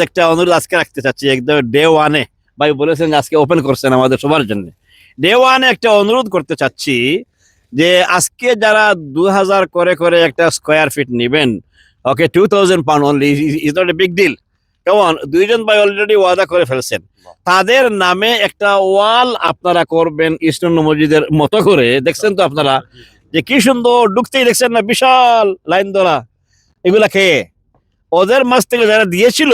আজকে রাখতে চাচ্ছি, একদম ডে 1-এ ভাই বলেছেন আজকে ওপেন করছেন আমাদের সবার জন্য। ডে 1-এ একটা অনুরোধ করতে চাচ্ছি যে আজকে যারা 2000 করে একটা স্কোয়ার ফিট নেবেন, okay 2000 pound only, is not a big deal. কেমন? 2 জন ভাই অলরেডি ওয়াদা করে ফেলছেন, তাদের নামে একটা ওয়াল আপনারা করবেন ইস্টার্ন মসজিদের মতো করে। দেখছেন তো আপনারা যে কি সুন্দর, ঢুকতেই দেখছেন না বিশাল লাইন ধরা। এগুলা খেয়ে ওদের মাছ থেকে যারা দিয়েছিল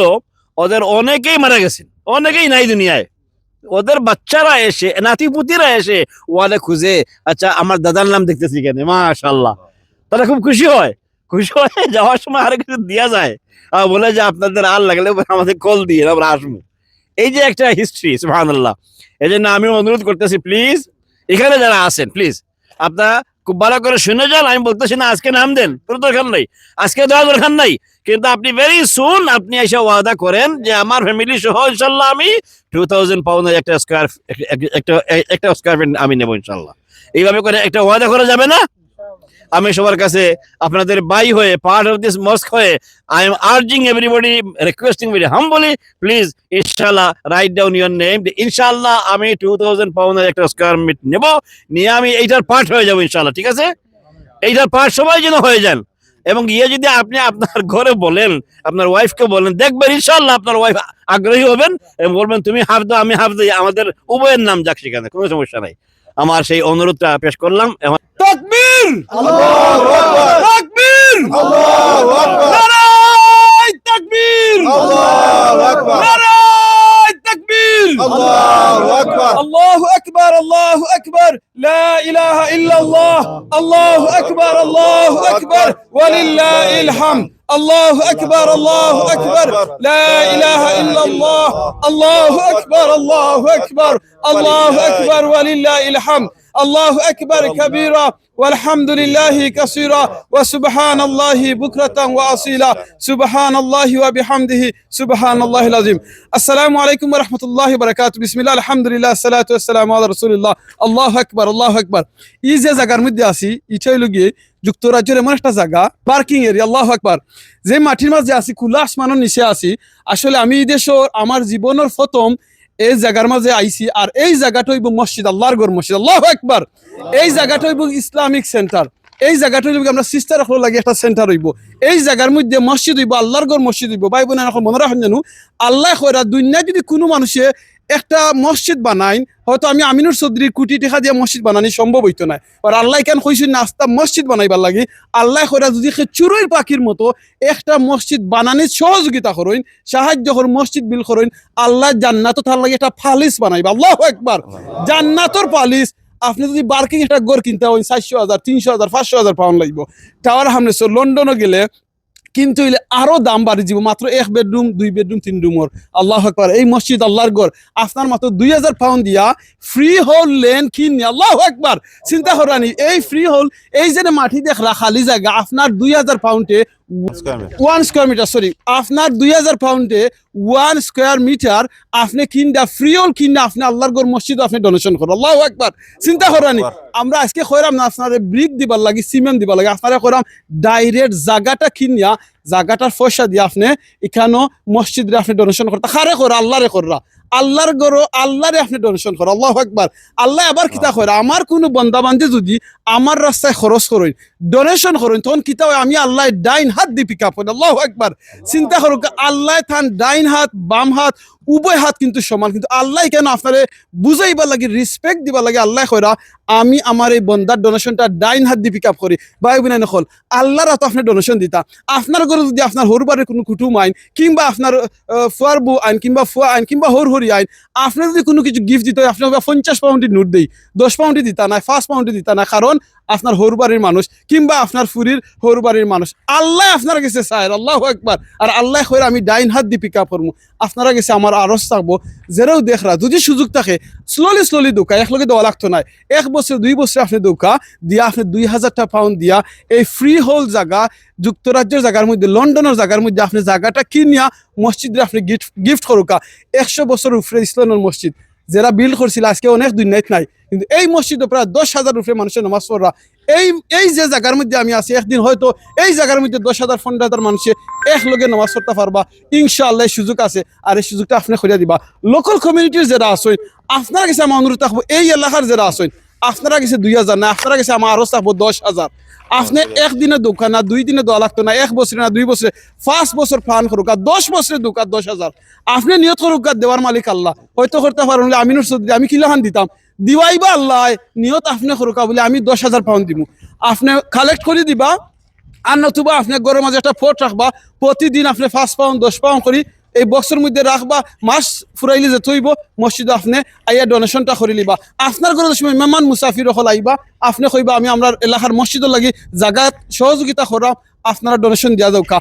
ওদের অনেকেই মারা গেছেন, অনেকেই নাই দুনিয়ায়। ওদের বাচ্চারা এসে, নাতিপুতিরা এসে ওয়ালে খুঁজে, আচ্ছা আমার দাদার নাম দেখতেছি কেন, মাশাআল্লাহ, তারা খুব খুশি হয় যাওয়ার সময় আরো কিছু দেওয়া যায়, বলে যে আপনাদের আর লাগলে আমাদের কল দিয়ে আমরা আসবো। এই যে একটা হিস্ট্রি, সুবহানাল্লাহ। এই জন্য আমি অনুরোধ করতেছি প্লিজ, এখানে যারা আছেন প্লিজ আপনারা খুব ভালো করে শুনে যান। আমি বলতেছি না আজকে নাম দেন, কোনো দরকার নাই, আজকে দেওয়া দরকার নাই, কিন্তু আপনি ভেরি সুন আপনি এসে ওয়াদা করেন যে আমার ফ্যামিলি সহ ইনশাল্লাহ আমি 2000 পাউন্ডের একটা স্কোয়ার ফিট আমি নেবো ইনশাল্লাহ। এইভাবে করে একটা ওয়াদা করা যাবে না? আমি সবার কাছে আপনাদের ভাই হয়ে, পার্ট অফ দিস মস্ক হয়ে, I am urging everybody, requesting very Hanbali, please ইনশাআল্লাহ রাইট ডাউন ইউর নেম। ইনশাআল্লাহ আমি 2000 পাউন্ডের একটা স্কোয়ার ফিট নেব, নিয়ে আমি এইটার পার্ট হয়ে যাবো ইনশাআল্লাহ। ঠিক আছে? এইটার পার্ট সবাই যেন হয়ে যান, এবং গিয়ে যদি আপনি আপনার ঘরে বলেন, আপনার ওয়াইফকে বলেন, দেখবেন ইনশাআল্লাহ আপনার ওয়াইফ আগ্রহী হবেন এবং বলবেন তুমি হাফ দাও আমি হাফ দিই, আমাদের উভয়ের নাম যাক সেখানে, কোনো সমস্যা নাই। আমার সেই অনুরোধটা পেশ করলাম। তাকবীর! আল্লাহু আকবার! তাকবীর! আল্লাহু আকবার! নারায়ে তাকবীর! আল্লাহু আকবার! নারায়ে তাকবীর! আল্লাহু আকবার! আল্লাহু আকবার! আল্লাহু আকবার! লা ইলাহা ইল্লাল্লাহ! আল্লাহু আকবার! আল্লাহু আকবার! ওয়ালিল্লাহিল হামদ! আল্লাহু আকবার! আল্লাহু আকবার! লা ইলাহা ইল্লাল্লাহ! আল্লাহু আকবার! আল্লাহু আকবার! আল্লাহু আকবার! ওয়ালিল্লাহিল হামদ! আল্লাহু আকবার কাবীরা ওয়ালহামদুলিল্লাহি কাসীরা ওয়া সুবহানাল্লাহি বুকরাতান ওয়া আসীলা সুবহানাল্লাহি ওয়া বিহামদিহি সুবহানাল্লাহিল আযীম। আসসালামু আলাইকুম ওয়া রাহমাতুল্লাহি ওয়া বারাকাতুহু। বিসমিল্লাহ, আলহামদুলিল্লাহ, আসসালাতু ওয়াসসালামু আলা রাসূলিল্লাহ। আল্লাহু আকবার, আল্লাহু আকবার। এই যে জায়গার মধ্যে আছি এটা হইল গিয়ে যুক্তরাজ্যের এমন একটা জায়গা, পার্কিং এরিয়া। আল্লাহু আকবার। যে মাটির মাঝে আছি, খোলা আসমানের নিচে আছি। আসলে আমি এই দেশের আমার জীবনের প্রথম এই জায়গার মাঝে আইছি, আর এই জায়গাটা হইব মসজিদ, আল্লাহর ঘর মসজিদ। আল্লাহু আকবার। এই জায়গাটা হইব ইসলামিক সেন্টার। এই জায়গাটা হইব আমরা সিস্টার রাখলো লাগে একটা সেন্টার হইব। এই জায়গার মধ্যে মসজিদ হইব, আল্লাহর ঘর মসজিদ হইব। ভাই বোন এখন মনে রাখেন জানো, আল্লাহ কইরা দুনিয়া যদি কোনো মানুষে একটা মসজিদ বানাইন, হয়তো আমি আমিনুর চৌধুরীর কোটি টাকা দিয়ে মসজিদ বানানি সম্ভব হইতো না। আর আল্লাহ কেন কইছেন নাস্তা মসজিদ বানাইবার লাগে, আল্লাহ কইরা যদি চুরুই পাখির মতো একটা মসজিদ বানানির সহযোগিতা করেন, সাহায্য করেন, মসজিদ বিল করেন, আল্লাহ জান্নাত তার লাগে একটা ফালিস বানাইবা। আল্লাহু আকবার। জান্নাতর ফালিস আপনি যদি বার্কিং একটা গড় কিনতে হয় 400,000 300,000 500,000 পাউন্ড লাগবে। টাওয়ার হামলেস লন্ডনও গেলে কিন্তু এলে আরো দাম বাড়ি যাব, মাত্র 1 বেডরুম 2 বেডরুম 3 রুমর। আল্লাহ আকবার, এই মসজিদ আল্লাহর ঘর আপনার মাত্র 2000 পাউন্ড দিয়া ফ্রি হোল লেন কিনি। আল্লাহ আকবার, চিন্তা করানি এই ফ্রি হোল, এই যে মাটি দেখরা খালি জায়গা আপনার 2000 পাউন্ডে 1 স্কয়ার মিটার, সরি আপনার 2000 পাউন্ডে 1 স্কয়ার মিটার আপনি কিনডা ফ্রি হোল কিনডা আপনি আল্লাহর ঘর মসজিদ আপনি ডোনেশন করো। আল্লাহ আকবার, চিন্তা করানি আমরা আজকে কইরাম না আপনারে ব্রিক দিবার লাগি সিমেন্ট দিবার লাগে, আপনারা কইরাম ডাইরেক্ট জায়গাটা কিনিয়া জায়গাটার পয়সা দিয়ে আপনি এখানেও মসজিদে আপনি ডোনেশন করতে খারে করো আল্লাহরে কররা আল্লাহর গরো আল্লাহরে আপনি ডোনেশন করো। আল্লাহ আকবার, আল্লাহ আবার কিতা করে আমার কোনো বন্দাবান্দি যদি আমার রাস্তায় খরচ করেন ডোনেশন করেন তখন কিতা হয় আমি আল্লাহ ডাইন হাত দিয়ে পিক আপ করি। আল্লাহ আকবার, চিন্তা করুক আল্লাহ থান ডাইন হাত বাম হাত উভয় হাত কিন্তু সমান, কিন্তু আল্লাহ কেন আপনারে বুঝাইবার লাগে রেসপেক্ট দিবার লাগে আল্লাহ কইরা আমি আমার এই বন্দার ডোনেশনটা ডাইন হাত দিয়ে পিক আপ করি। ভাই বোন নকল আল্লাহর হাতে আপনি ডোনেশন দিতা আপনার ঘরে যদি আপনার হরবারের কোনো কুটুম আইন কিংবা আপনার ফুয়ার বউ আইন কিংবা ফুয়া আইন কিংবা হরি আইন আপনি যদি কোনো কিছু গিফট দিতে হয় আপনার 50 পাউন্ডের নোট দেই 10 পাউন্ডে দিতা না 5 পাউন্ডে দিতা না, কারণ আপনার হরবাড়ির মানুষ কিংবা আপনার ফুরির হরবাড়ির মানুষ আল্লাহ আপনার কাছে চায়। আল্লাহ একবার, আর আল্লাহ কইরা আমি ডাইন হাত দিয়ে পিক আপ করবো আপনারা গেছে আমার আরজ থাকবো যেরাও দেখরা যদি সুযোগ থাকে স্লোলি দোকা একলগে দেওয়া লাগতো না, 1 বছর 2 বছর আপনি দোকা দিয়া আপনি 2000 পাউন্ড দিয়া এই ফ্রি হোল জায়গা যুক্তরাজ্যের জায়গার মধ্যে লন্ডনের জায়গার মধ্যে আপনি জায়গাটা কিনিয়া মসজিদে আপনি গিফট করুকা। 100 বছর উপরে ইসলামের মসজিদ যারা বিল্ড করছিল আজকে অনেক দুনিয়াত নাই, কিন্তু এই মসজিদে প্রায় 10,000 উপরে মানুষের নামাজ পড়রা এই যে জায়গার মধ্যে আমি আছি একদিন হয়তো এই জায়গার মধ্যে 10,000 15,000 মানুষে একলগে নামাজ পড়তে পারবা ইনশাআল্লাহ। সুযোগ আছে আর এই সুযোগটা আপনি করিয়া দিবা। লোকাল কমিউনিটির যারা আছেন আপনারা কাছে আমার অনুরোধ থাকবো এই এলাকার যারা আছেন আপনারা কাছে 2000 না আপনারা কাছে আমার আরো থাকবো 10,000। আপনি একদিনে দোকান না 2 দিনে দেওয়া লাগতো না, 1 বছরে না 2 বছরে 5 বছর প্ল্যান করুক, 10 বছরের দোকান 10,000 আপনি নিয়ত করুক, দেওয়ার মালিক আল্লাহ। হয়তো করতে পারেন আমিনুর চৌধুরী আমি কিলাহান দিতাম দিবাইবা আল্লাহ নিয়ত আপনি করুকা বলে আমি 10,000 পাউন্ড দিব আপনি কালেক্ট করে দিবা, আর নতুবা আপনি ঘরের মাঝে একটা ফোট রাখবা প্রতিদিন আপনি 5 পাউন্ড 10 পাউন্ড করি এই বক্সের মধ্যে রাখবা, মাস ফুরাইলে যে থইব মসজিদে আপনি আইয়া ডোনেশনটা করে লিবা। আপনার ঘরে সময় মেহমান মুসাফির হল আইবা আপনি কইবা আমি আমরা এলাকার মসজিদের লাগি জায়গা সহযোগিতা করা আপনারা ডোনেশন দিয়া দৌকা।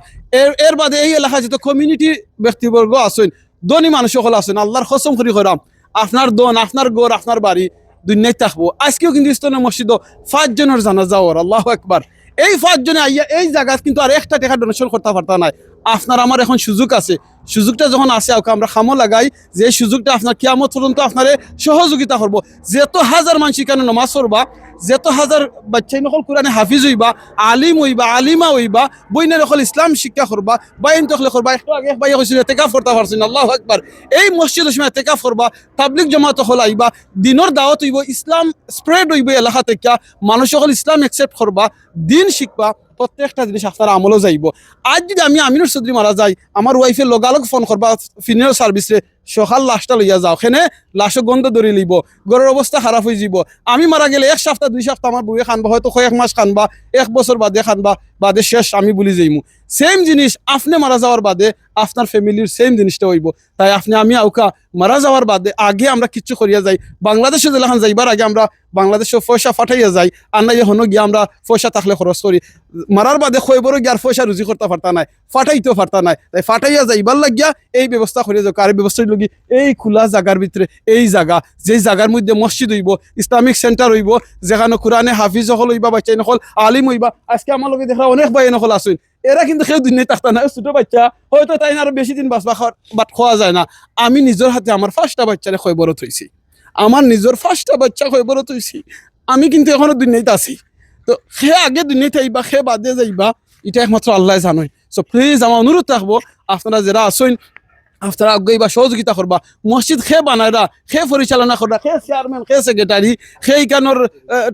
এর বাদে এই এলাকায় যত কমিউনিটি ব্যক্তিবর্গ আছেন ধনী মানুষ সকল আছেন আল্লাহর কসম করি করাম আপনার দন আপনার ঘর আপনার বাড়ি দুনিয়ায় থাকবো। আজকেও কিন্তু ইসলামের মসজিদও 5 জনের জানাজা ওর। আল্লাহ আকবার, এই 5 জনে আইয়া এই জায়গা কিন্তু আর একটা টাকা ডোনেশন করতে পারতা নাই। আপনার আমার এখন সুযোগ আছে, সুযোগটা যখন আসে আমরা খামো লাগাই যে সুযোগটা আপনার কিয়ামত পর্যন্ত আপনারে সহযোগিতা করবো। যত হাজার মানুষ কেন নামাজ পড়বা যত হাজার বাচ্চাই নকল কোরআনে হাফিজ হইবা আলিম হইবা আলিমা হইবা বইনের নকল ইসলাম শিক্ষা করবা বাইন তখলে করবা একটু আগে ভাই কইছিল ইতিকাফ করতে পারছেন। আল্লাহু আকবার, এই মসজিদের সময় ইতিকাফ করবা তাবলিগ জামাত হল আইবা দিনের দাওয়াত হইব ইসলাম স্প্রেড হইব এলাকা থেকে মানুষ সকল ইসলাম একসেপ্ট করবা দিন শিখবা প্রত্যেকটা জিনিস আপনারা আমলও যাইব। আজ যদি আমি আমিনুর চৌধুরী মারা যাই আমার ওয়াইফে লগালগ ফোন করবা ফিনাল সার্ভিসে সকাল লাশটা লইয়া যাও সেনে লাশও গন্ধ ধরে লইব ঘরের অবস্থা খারাপ হয়ে যাব। আমি মারা গেলে 1 সপ্তাহ 2 সপ্তাহ আমার বউয়ে খানবা হয়তো কয়েক মাস খানবা 1 বছর বাদে খানবা বাদে শেষ আমি বলি যাইমু। সেম জিনিস আপনি মারা যাওয়ার বাদে আপনার ফ্যামিলির সেম জিনিসটা হইব। তাই আপনি আমি আউকা মারা যাওয়ার বাদে আগে আমরা কিচ্ছু করিয়া যাই বাংলাদেশে যেখান যাইবার আগে আমরা বাংলাদেশে পয়সা ফাটাইয়া যাই আর না এখনো গিয়ে আমরা পয়সা থাকলে খরচ করি মারার বাদে খৈবরও গিয়ে আর পয়সা রুজি করতে পারতা নাই ফাটাইতেও পারতা নাই। তাই ফাটাইয়া যাইবার লাগিয়া এই ব্যবস্থা করিয়া যাও আর ব্যবস্থা লগি এই খোলা জায়গার ভিতরে এই জায়গা যেই জায়গার মধ্যে মসজিদ হইব ইসলামিক সেন্টার হইব যেখানে কোরআনে হাফিজ হল হইবা বাচ্চাই নকল আলিম হইবা। আজকে আমার লগে দেখা অনেক ভাই নকল আসুন এরা কিন্তু কেউ দুনিয়ায় থাকতা না ছোট বাচ্চা হয়তো তাই না আরো বেশি দিন বাঁচবা বাট খোয়া যায় না। আমি নিজের হাতে আমার 5টা বাচ্চারে খৈবরত হইছি আমার নিজের 5টা বাচ্চা খৈবরত হইছি আমি কিন্তু এখনো দুনিয়াতে আছি। তো সে আগে দুনিয়াতে আইবা সে বাদে যাইবা এটা একমাত্র আল্লাহ জানোই। সো প্লিজ আমার অনুরোধ থাকবো আপনারা যারা আসুন আপনারা আগাইবা সহযোগিতা করবা মসজিদ খে বানাইরা খে পরিচালনা করবা খে চেয়ারম্যান খে সেক্রেটারি খে ইকানোর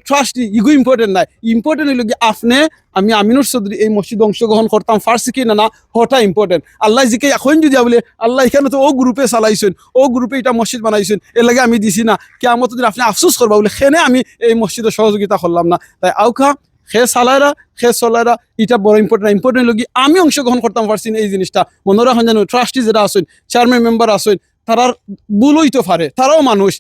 ট্রাস্টি ইগো ইম্পর্টেন্ট নাই ইম্পর্টেন্ট হইল কি আপনি আমি আমিনুর চৌধুরী এই মসজিদ অংশগ্রহণ করতাম ফার্স্ট কি না হটা ইম্পর্টেন্ট আল্লাহ জিকে এখন যদি বলে আল্লাহ এখানে তো ও গ্রুপে চালাইছেন ও গ্রুপে এটা মসজিদ বানাইছেন এর লাগে আমি দিছি না কেমন যদি আপনি আফসোস করবা বলে সেনে আমি এই মসজিদের সহযোগিতা করলাম না। তাই আউকা খে চালাইরা খে চলাইরা এটা বড় ইম্পর্টেন্ট লগি আমি অংশগ্রহণ করতাম পারছি এই জিনিসটা মনে রাখেন জানো ট্রাস্টি যারা আছেন চেয়ারম্যান মেম্বার আছেন তারার ভুল হইতে পারে তারাও মানুষ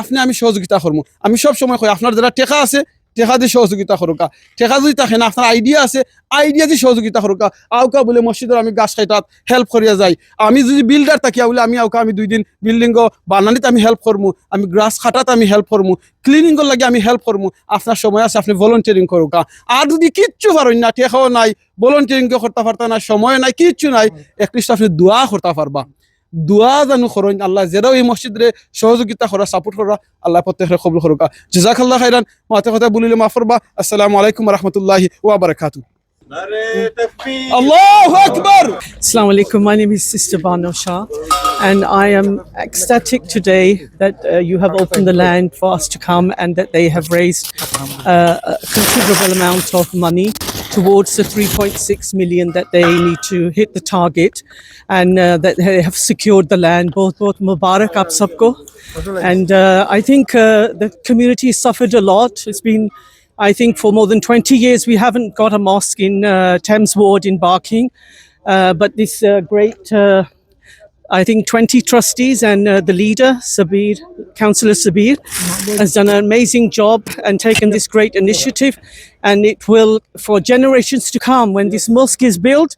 আপনি আমি সহযোগিতা করবো। আমি সব সময় কই আপনার যারা টেকা আছে টেকা দিয়ে সহযোগিতা করুকা, টেকা যদি থাকে না আপনার আইডিয়া আছে আইডিয়া দিয়ে সহযোগিতা করুকা। আউকা বলে মসজিদের আমি গাছ খাইতাত হেল্প করিয়া যাই, আমি যদি বিল্ডার থাকিয়া বলে আমি আউকা আমি 2 দিন বিল্ডিং বানানিতে আমি হেল্প করবো, আমি গ্রাস খাটাতে আমি হেল্প করবো, ক্লিনিং লাগে আমি হেল্প করবো। আপনার সময় আছে আপনি ভলেন্টিয়ারিং করুকা। আর যদি কিচ্ছু পারেন না, টেকাও নাই, ভলেন্টিয়ারিং করতে পারতা না, সময় নাই, কিচ্ছু নাই, একলিস্ট আপনি দোয়া করতে পারবা। দোয়া জানু করেন আল্লাহ যারাও এই মসজিদে সহযোগিতা করা সাপোর্ট করা আল্লাহ প্রত্যেকের কবুল করুকা। জাযাকাল্লাহ খাইরান। মাতে কথা বলিলে মাফ করবা। আসসালামু আলাইকুম ওয়া রাহমাতুল্লাহি ওয়া বারাকাতুহু। Allahu Akbar. Assalamu alaikum. My name is Sister Bano Shah, and I am ecstatic today that you have opened the land for us to come and that they have raised a considerable amount of money towards the 3.6 million that they need to hit the target, and that they have secured the land. Both Mubarak aap sabko. And I think the community suffered a lot. It's been, I think, for more than 20 years we haven't got a mosque in Thames Ward in Barking, but this great I think 20 trustees and the leader, Sabir, Councillor Sabir, has done an amazing job and taken this great initiative. And it will, for generations to come, when this mosque is built,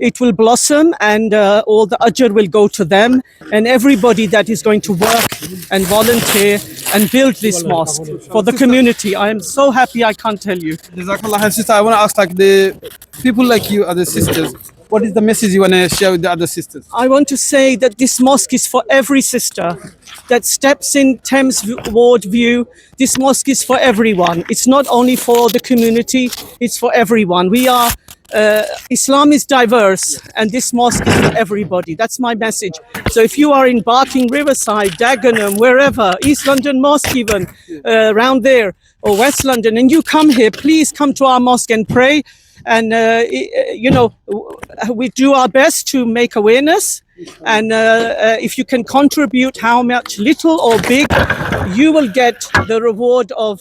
it will blossom and all the ajr will go to them and everybody that is going to work and volunteer and build this mosque for the community. I am so happy I can't tell you. Jazakallah khair, sister. I want to ask, like, the people like you, other sisters, what is the message you want to share with the other sisters? I want to say that this mosque is for every sister that steps in Thames Ward View. This mosque is for everyone. It's not only for the community, it's for everyone. We are, Islam is diverse and this mosque is for everybody. That's my message. So if you are in Barking, Riverside, Dagenham, wherever, East London Mosque even, around there, or West London, and you come here, please come to our mosque and pray. And, you know, we do our best to make awareness. And if you can contribute how much, little or big, you will get the reward of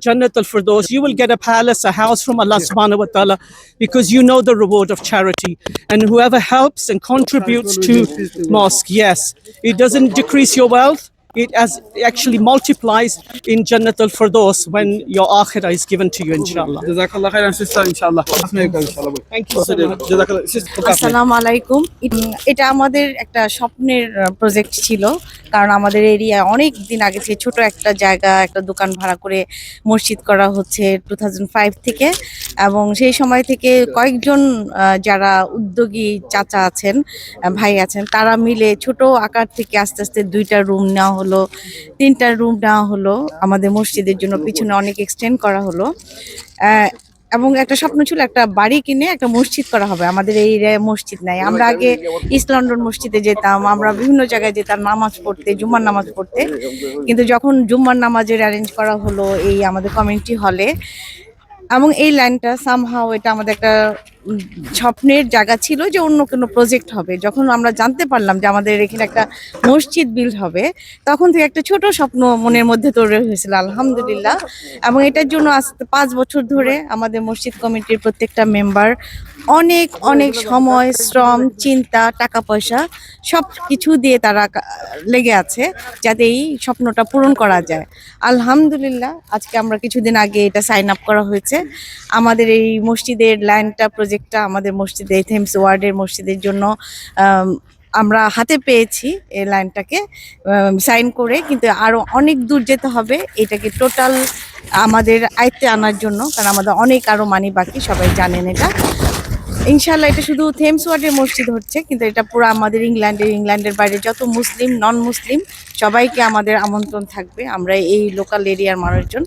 Jannat al-Firdaus. You will get a palace, a house from Allah subhanahu wa ta'ala, because you know the reward of charity. And whoever helps and contributes to mosque, yes, it doesn't decrease your wealth. It actually multiplies in Jannat al-Firdaus when your akhirah is given to you, inshallah. Jazakallah khairan, sister, inshallah. Thank you so much. Jazakallah, sister. আসসালামু আলাইকুম। এটা আমাদের একটা স্বপ্নের প্রজেক্ট ছিল, কারণ আমাদের এরিয়া অনেক দিন আগে থেকে ছোট একটা জায়গা, একটা দোকান ভাড়া করে মসজিদ করা হচ্ছে 2005 থেকে, এবং সেই সময় থেকে কয়েকজন যারা উদ্যোগী চাচা আছেন, ভাই আছেন, তারা মিলে ছোট আকার থেকে আস্তে আস্তে 2টা রুম নেওয়া হলো, 3টা রুম নেওয়া হলো, আমাদের মসজিদের জন্য পিছনে অনেক এক্সটেন্ড করা হলো। এবং একটা স্বপ্ন ছিল একটা বাড়ি কিনে একটা মসজিদ করা হবে। আমাদের এই এরিয়ায় মসজিদ নাই। আমরা আগে ইস্ট লন্ডন মসজিদে যেতাম, আমরা বিভিন্ন জায়গায় যেতাম নামাজ পড়তে, জুম্মার নামাজ পড়তে। কিন্তু যখন জুম্মার নামাজের অ্যারেঞ্জ করা হলো এই আমাদের কমিউনিটি হলে, এবং এই লাইনটা সামহাও এটা আমাদের একটা স্বপ্নের জায়গা ছিল যে অন্য কোনো প্রজেক্ট হবে। যখন আমরা জানতে পারলাম যে আমাদের এখানে একটা মসজিদ বিল্ড হবে, তখন থেকে একটা ছোট স্বপ্ন মনের মধ্যে তৈরি হয়েছিল, আলহামদুলিল্লাহ। এবং এটার জন্য আজ 5 বছর ধরে আমাদের মসজিদ কমিটির প্রত্যেকটা মেম্বার অনেক অনেক সময়, শ্রম, চিন্তা, টাকা পয়সা সব কিছু দিয়ে তারা লেগে আছে যাতে এই স্বপ্নটা পূরণ করা যায়। আলহামদুলিল্লাহ আজকে আমরা কিছুদিন আগে এটা সাইন আপ করা হয়েছে। আমাদের এই মসজিদের ল্যান্ডটা প্রজেক্টটা আমাদের মসজিদে থেমস ওয়ার্ডের মসজিদের জন্য আমরা হাতে পেয়েছি এই লাইনটাকে সাইন করে, কিন্তু আরো অনেক দূর যেতে হবে এটাকে টোটাল আমাদের আয়ত্তে আনার জন্য, কারণ আমাদের অনেক আরো মানি বাকি, সবাই জানেন এটা। ইনশাল্লাহ এটা শুধু থেমস ওয়ার্ডের মসজিদ হচ্ছে, কিন্তু এটা পুরো আমাদের ইংল্যান্ডের বাইরে যত মুসলিম নন মুসলিম সবাইকে আমাদের আমন্ত্রণ থাকবে। আমরা এই লোকাল এরিয়ার মানুষজন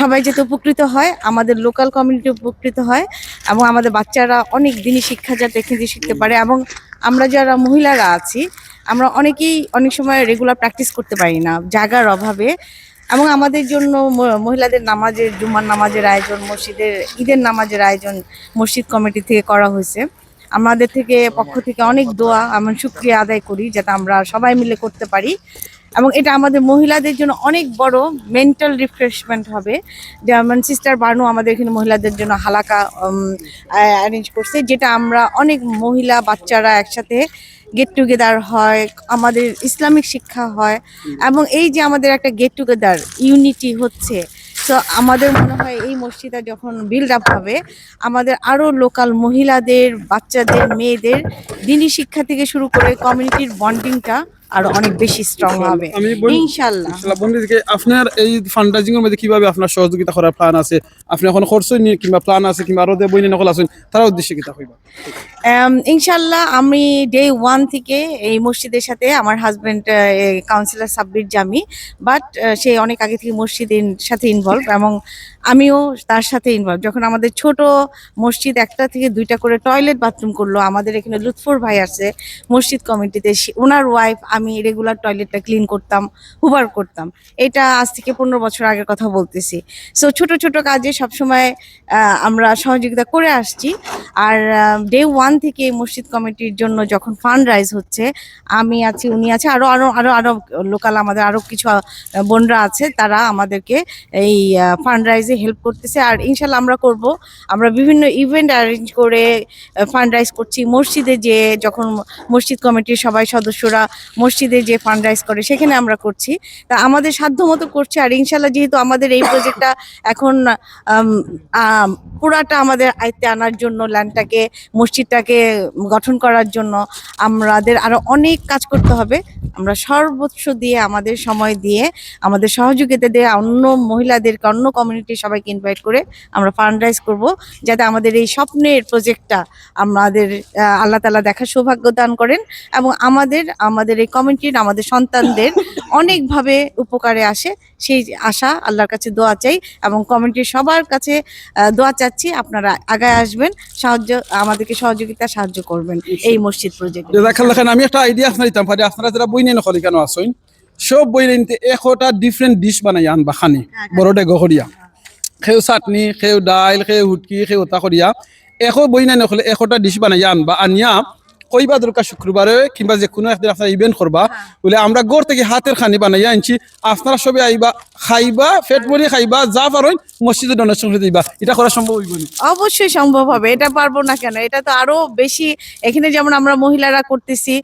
সবাই যাতে উপকৃত হয়, আমাদের লোকাল কমিউনিটি উপকৃত হয়, এবং আমাদের বাচ্চারা অনেক দিনই শিক্ষা যাতে এখানে শিখতে পারে। এবং আমরা যারা মহিলারা আছি আমরা অনেকেই অনেক সময় রেগুলার প্র্যাকটিস করতে পারি না জায়গার অভাবে, এবং আমাদের জন্য মহিলাদের নামাজের, জুম্মার নামাজের আয়োজন, মসজিদের ঈদের নামাজের আয়োজন মসজিদ কমিটি থেকে করা হয়েছে। আমাদের থেকে পক্ষ থেকে অনেক দোয়া, আমরা শুকরিয়া আদায় করি যাতে আমরা সবাই মিলে করতে পারি। এবং এটা আমাদের মহিলাদের জন্য অনেক বড় মেন্টাল রিফ্রেশমেন্ট হবে। যেমন সিস্টার বানু আমাদের এখানে মহিলাদের জন্য হালাকা অ্যারেঞ্জ করছে, যেটা আমরা অনেক মহিলা বাচ্চারা একসাথে গেট টুগেদার হয়, আমাদের ইসলামিক শিক্ষা হয় এবং এই যে আমাদের একটা গেট টুগেদার ইউনিটি হচ্ছে। তো আমাদের মনে হয় এই মসজিদটা যখন বিল্ড আপ হবে, আমাদের আরো লোকাল মহিলাদের, বাচ্চাদের, মেয়েদের দিনী শিক্ষা থেকে শুরু করে কমিউনিটির বন্ডিংটা আরো অনেক বেশি স্ট্রং হবে আমি ইনশাল্লাহ। বন্ধুদেরকে আপনার এই ফান্ডরাইজিং এর মধ্যে কিভাবে আপনার সহযোগিতা করার প্ল্যান আছে, আপনি এখন খরচ নিয়ে কিংবা প্ল্যান আছে কিংবা আরো বই নকল আছেন তার উদ্দেশ্যে কিতা হইবা? ইনশাল্লাহ আমি ডে 1 থেকে এই মসজিদের সাথে, আমার husband councillor Sabbir Jami, but সে অনেক আগে থেকে মসজিদের সাথে ইনভলভ এবং আমিও তার সাথে ইনভলভ। যখন আমাদের ছোট মসজিদ 1টা থেকে 2টা করে টয়লেট বাথরুম করলো, আমাদের এখানে লুৎফর ভাই আছে মসজিদ কমিটিতে, ওনার ওয়াইফ, আমি রেগুলার টয়লেটটা ক্লিন করতাম, হুবার করতাম। এটা আজ থেকে 15 বছর আগের কথা বলতেছি। সো ছোট ছোট কাজে সবসময় আমরা সহযোগিতা করে আসছি। আর ডে 1 থেকে মসজিদ কমিটির জন্য যখন ফান্ড রাইজ হচ্ছে, আমি আছি, উনি আছে, আরো আরো আরো আরো লোকাল আমাদের আরো কিছু বোনরা আছে, তারা আমাদেরকে এই ফান্ড রাইজে হেল্প করতেছে। আর ইনশাল্লাহ আমরা করব, আমরা বিভিন্ন ইভেন্ট অ্যারেঞ্জ করে ফান্ড রাইজ করছি। মসজিদে যে যখন মসজিদ কমিটির সবাই সদস্যরা মসজিদে যে ফান্ড রাইজ করে সেখানে আমরা করছি, তা আমাদের সাধ্যমতো করছি। আর ইনশাল্লাহ যেহেতু আমাদের এই প্রজেক্টটা এখন পুরাটা আমাদের আয়ত্তে আনার জন্য, ল্যান্ডটাকে, মসজিদটাকে গঠন করার জন্য আমাদের আরো অনেক কাজ করতে হবে। আমরা সর্বোচ্চ দিয়ে, আমাদের সময় দিয়ে, আমাদের সহযোগিতা দিয়ে, অন্য মহিলাদেরকে, অন্য কমিউনিটির সবাইকে ইনভাইট করে আমরা ফান্ড রাইজ করবো, যাতে আমাদের এই স্বপ্নের প্রজেক্টটা আমাদের আল্লাহ তাআলা দেখার সৌভাগ্য দান করেন এবং আমাদের এই কমিউনিটির, আমাদের সন্তানদের অনেকভাবে উপকারে আসে, সেই আশা আল্লাহর কাছে দোয়া চাই এবং কমিউনিটির সবার কাছে দোয়া চাচ্ছি। আপনারা আগায় আসবেন, আমাদেরকে সাহায্য করবেন এই মসজিদ প্রজেক্টে। জাযাকাল্লাহ খান। আমি একটা আইডিয়া আপনার দিতাম পারি, আপনারা যারা বই নিয়ে নকলি কেন আসেন, সব বই নিতে 100টা ডিফারেন্ট ডিশ বানাই আনবা খানি, বড়টে গহরিয়া, খেউ চাটনি, খেউ ডাইল, খেউ হুটকি, খেউ ওটা করিয়া বই নাই নকলে 100টা ডিশ বানাই আনবা, আনিয়া কইবা দরকার শুক্রবারে কিংবা যে কোনো একদিন আপনারা ইভেন্ট করবা, বলে আমরা ঘর থেকে হাতের খানি বানাইয়া আনছি, আপনারা সবাই আইবা, খাইবা, পেট ভরে খাইবা, যা পারেন মসজিদে ডোনেশন করে দিবা। এটা করা সম্ভব হইব না? অবশ্যই সম্ভব হবে, এটা পারবো না কেন, এটা তো আরো বেশি। এখানে যেমন আমরা মহিলারা করতেছি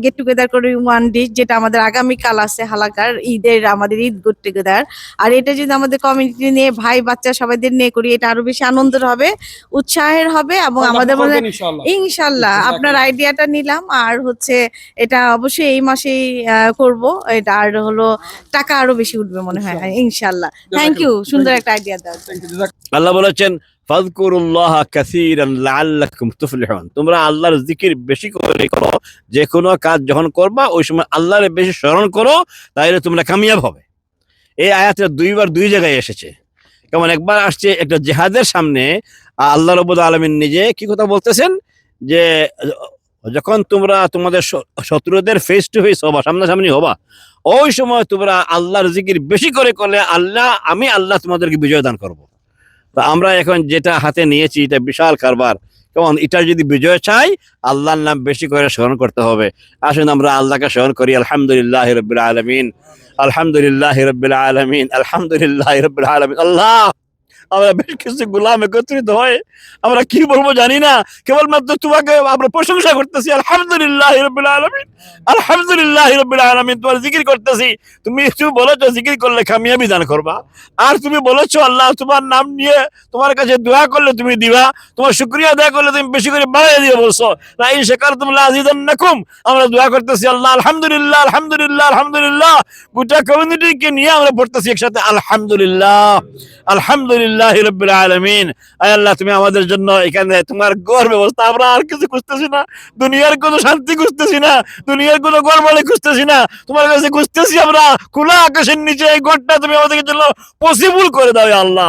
গেট টুগেদার করে 1 ডিশ, যেটা আমাদের আগামীকাল আছে হালাকার ঈদের, আমাদের ঈদ গেট টুগেদার। আর এটা যদি আমাদের কমিউনিটি নিয়ে, ভাই বাচ্চা সবাইদের নিয়ে করি, এটা আরো বেশি আনন্দের হবে, উৎসাহের হবে এবং আমাদের মনে ইনশাল্লাহ আপনার আইডিয়াটা নিলাম। আর হচ্ছে এটা অবশ্যই এই মাসেই করব এটা, আর হলো টাকা আরো বেশি উঠবে মনে হয় ইনশাল্লাহ। থ্যাংক ইউ, সুন্দর একটা আইডিয়া দাও। আল্লাহ বলেছেন ফাযকুরুল্লাহা কাসীরান লাআল্লাকুম তুফলিহুন, তোমরা আল্লাহর জিকির বেশি করে করো, যে কোনো কাজ যখন করবা ওই সময় আল্লাহর বেশি স্মরণ করো, তাহলে তোমরা কামিয়াব হবে। এই আয়াতটা 2বার 2 জায়গায় এসেছে। যেমন একবার আসছে একটা জিহাদের সামনে, আল্লাহ রাব্বুল আলামিন নিজে কি কথা বলতেছেন, যে যখন তোমরা তোমাদের শত্রুদের ফেস টু ফেস হবা, সামনাসামনি হবা, ওই সময় তোমরা আল্লাহর জিকির বেশি করে করলে আমি আল্লাহ তোমাদেরকে বিজয় দান করবো। তো আমরা এখন যেটা হাতে নিয়েছি এটা বিশাল কারবার, কেমন এটা যদি বিজয় চাই আল্লাহর নাম বেশি করে স্মরণ করতে হবে। আসুন আমরা আল্লাহকে স্মরণ করি। আলহামদুলিল্লাহ রাব্বিল আলামিন, আলহামদুলিল্লাহ রাব্বিল আলামিন, আলহামদুলিল্লাহ রাব্বিল আলামিন। আল্লাহ, আমরা বেশ কিছু গোলাম একত্রিত হয়ে আমরা কি বলবো জানি না, কেবলমাত্র তোমাকে আমরা প্রশংসা করতেছি। আলহামদুলিল্লাহ রাব্বিল আলামিন, আলহামদুলিল্লাহ রাব্বিল আলামিন। তোমার জিকির করতেছি, তুমি বলেছো জিকির করলে কামিয়াবি দান করবা, আর তুমি বলেছো আল্লাহ তোমার নাম নিয়ে তোমার কাছে দোয়া করলে তুমি দিবা, তোমার শুকরিয়া আদায় করলে তুমি বেশি করে বাড়িয়ে দিয়ে বলছো না, ইন শাকারতুম লাযিদান্নাকুম। আমরা দোয়া করতেছি আল্লাহ আলহামদুলিল্লাহ, আলহামদুলিল্লাহ, আলহামদুলিল্লাহ। গোটা কমিউনিটিকে নিয়ে আমরা পড়তেছি একসাথে আলহামদুলিল্লাহ, আলহামদুলিল্লাহ রাব্বিল আলামিন। আয় আল্লাহ, তুমি আমাদের জন্য এখানে তোমার ঘর ব্যবস্থা, আমরা আর কিছু খুঁজতেছি না, দুনিয়ার কোনো শান্তি খুঁজতেছি না, দুনিয়ার কোনো ঘর বাড়ি খুঁজতেছি না, তোমার কাছে খুঁজতেছি আমরা খোলা আকাশের নিচে এই ঘরটা তুমি আমাদের জন্য পসিবল করে দাও। আল্লাহ,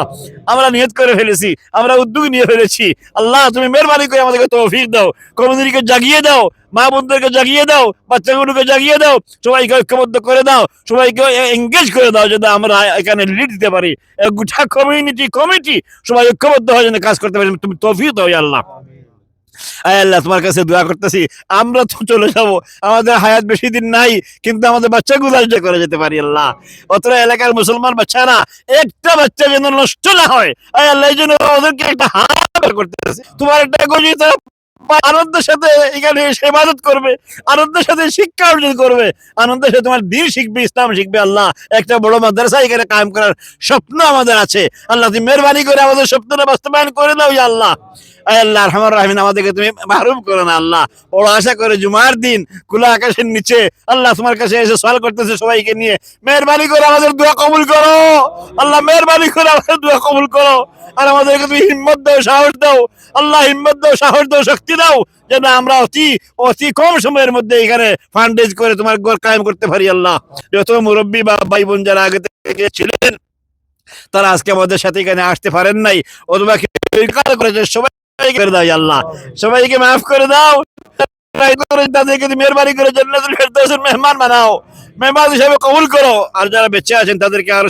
আমরা নিয়ত করে ফেলেছি, আমরা উদ্যোগ নিয়ে ফেলেছি। আল্লাহ, তুমি মেহেরবানি করে আমাদেরকে তৌফিক দাও, কমিউনিটিকে জাগিয়ে দাও, মা বোনদেরকে জাগিয়ে দাও, বাচ্চাগুলোকে জাগিয়ে দাও, সবাইকে ঐক্যবদ্ধ করে দাও, সবাইকে এঙ্গেজ করে দাও, যাতে আমরা এখানে লিড দিতে পারি। গোটা কমিটি সবাই ঐক্যবদ্ধ হয়ে যেন কাজ করতে পারি, তুমি তৌফিক দাও আল্লাহ। আয় আল্লাহ তোমার কাছে দোয়া করতেছি, আমরা তো চলে যাব, আমাদের হায়াত বেশি দিন নাই, কিন্তু আমাদের বাচ্চাগুলো আসলে করে যেতে পারি আল্লাহ। অত এলাকার মুসলমান বাচ্চারা একটা বাচ্চা যেন নষ্ট না হয়, আয় আল্লাহ এই জন্য ওদেরকে একটা হাত করতেছে, তোমার একটা গজিত আনন্দের সাথে এখানে এসে ইবাদত করবে, আনন্দের সাথে শিক্ষা অর্জন করবে, আনন্দের সাথে তোমার দ্বীন শিখবে, ইসলাম শিখবে। আল্লাহ একটা বড় মাদ্রাসা এখানে কায়েম করার স্বপ্ন আমাদের আছে, আল্লাহ তুমি মেহরবানি করে আমাদের স্বপ্নটা বাস্তবায়ন করে দাও ইয়া আল্লাহ। আয় আল্লাহ আরহামার রাহিমিন, আমাদেরকে তুমি মাহরুম করো না আল্লাহ। বড় আশা করে জুমার দিন খোলা আকাশের নিচে আল্লাহ তোমার কাছে এসে সওয়াল করতেছে সবাইকে নিয়ে, মেহরবানি করে আমাদের দোয়া কবুল করো আল্লাহ, মেহরবানি করে আমাদের দোয়া কবুল করো। আর আমাদেরকে তুমি হিম্মত দাও, সাহস দাও আল্লাহ, হিম্মত দাও, সাহস দাও, শক্তি দাও, যেন আমরা অতি অতি কম সময়ের মধ্যে এখানে ফান্ডেজ করে তোমার ঘর কায়েম করতে পারি আল্লাহ। যত মুরব্বী বা ভাই বোন যারা আগে থেকে ছিলেন তারা আজকে আমাদের সাথে এখানে আসতে পারেন নাই, অথবা করেছে, সবাইকে করে দাও আল্লাহ, সবাইকে মাফ করে দাও, তাদেরকে মেহরবানি করে জান্নাতুল ফেরদাউসের মেহমান বানাও, মেহমান হিসেবে কবুল করো। আর যারা বেঁচে আছেন তাদেরকে আরো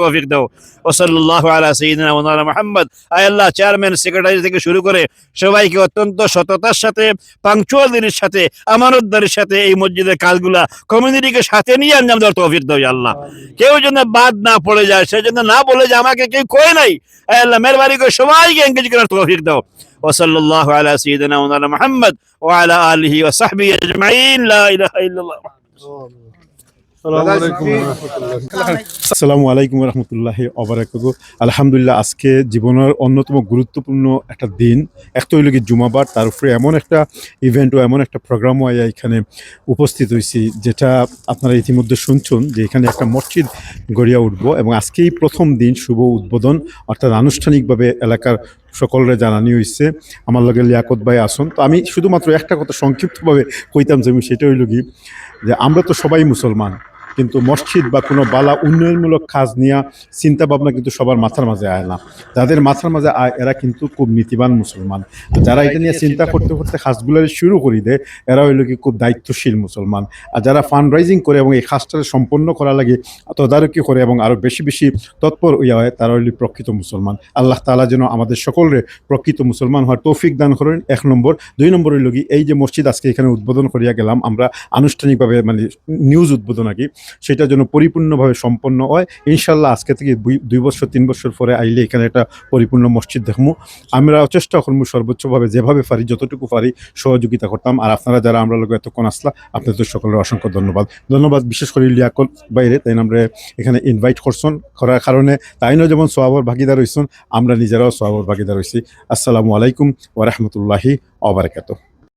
তৌফিক দাও। ওয়াসাল্লাল্লাহু আলা সাইয়্যিদিনা ওয়া মাওলানা মুহাম্মদ। আয় আল্লাহ চেয়ারম্যান, সেক্রেটারি থেকে শুরু করে সবাইকে অত্যন্ত সততার সাথে, পাংচুয়ালিটির সাথে, আমানতদারির সাথে এই মসজিদের কাজগুলা কমিউনিটিকে সাথে নিয়ে আঞ্জাম দেওয়ার তৌফিক দাও আল্লাহ। কেউ যেন বাদ না পড়ে যায়, সে যেন না বলে যে আমাকে কেউ কয় নাই। আয় আল্লাহ মেহরবানি করে সবাইকে এনগেজ করার তৌফিক দাও। ওয়াসাল্লাল্লাহু আলা সাইয়্যিদিনা ওয়া মাওলানা মুহাম্মদ ওয়া আলা আলিহি ওয়া সাহবিহি আজমাইন। লা ইলাহা ইল্লাল্লাহ। আসসালামু আলাইকুম রহমতুল্লাহি অবরাকাতুহু। আলহামদুলিল্লাহ, আজকে জীবনের অন্যতম গুরুত্বপূর্ণ একটা দিন, এক তো হইল কি জুমাবার, তার উপরে এমন একটা ইভেন্ট ও এমন একটা প্রোগ্রামও এখানে উপস্থিত হয়েছি, যেটা আপনারা ইতিমধ্যে শুনছেন যে এখানে একটা মসজিদ গড়িয়া উঠবো, এবং আজকেই প্রথম দিন শুভ উদ্বোধন, অর্থাৎ আনুষ্ঠানিকভাবে এলাকার সকলরে জানানি হয়েছে। আমার লগে লিয়াকত ভাই আসুন। তো আমি শুধুমাত্র একটা কথা সংক্ষিপ্তভাবে কইতাম, যে সেটা হইল কি, যে আমরা তো সবাই মুসলমান, কিন্তু মসজিদ বা কোনো বালা উন্নয়নমূলক কাজ নিয়ে চিন্তা ভাবনা কিন্তু সবার মাথার মাঝে আয় না। যাদের মাথার মাঝে আয় এরা কিন্তু খুব নীতিবান মুসলমান, আর যারা এটা নিয়ে চিন্তা করতে করতে কাজগুলো শুরু করে দেয় এরা হইল কি খুব দায়িত্বশীল মুসলমান। আর যারা ফান্ড রাইজিং করে এবং এই কাজটা সম্পন্ন করা লাগে তদারকি করে এবং আরও বেশি বেশি তৎপর ইয়া হয়, তারা হইল প্রকৃত মুসলমান। আল্লাহ তাআলা যেন আমাদের সকলের প্রকৃত মুসলমান হওয়ার তৌফিক দান করেন, 1 নম্বর। 2 নম্বর হইল কি, এই যে মসজিদ আজকে এখানে উদ্বোধন করিয়া গেলাম আমরা আনুষ্ঠানিকভাবে, মানে নিউজ উদ্বোধন আর কি, সেটা যেন পরিপূর্ণভাবে সম্পন্ন হয় ইনশাল্লাহ। আজকে থেকে 2 বছর 3 বছর পরে আইলে এখানে একটা পরিপূর্ণ মসজিদ দেখবো। আমরা চেষ্টা করবো সর্বোচ্চভাবে, যেভাবে পারি যতটুকু পারি সহযোগিতা করতাম। আর আপনারা যারা আমরা লোক এতক্ষণ আসলা, আপনাদের সকলের অসংখ্য ধন্যবাদ। বিশেষ করে লিয়াকত বাইরে তাই আমরা এখানে ইনভাইট করছেন করার কারণে, তাইনও যেমন সওয়াবের ভাগিদার হইছেন, আমরা নিজেরাও সওয়াবের ভাগিদার হইছি। আসসালামু আলাইকুম ওয়া রাহমাতুল্লাহি ওয়া বারাকাতুহু।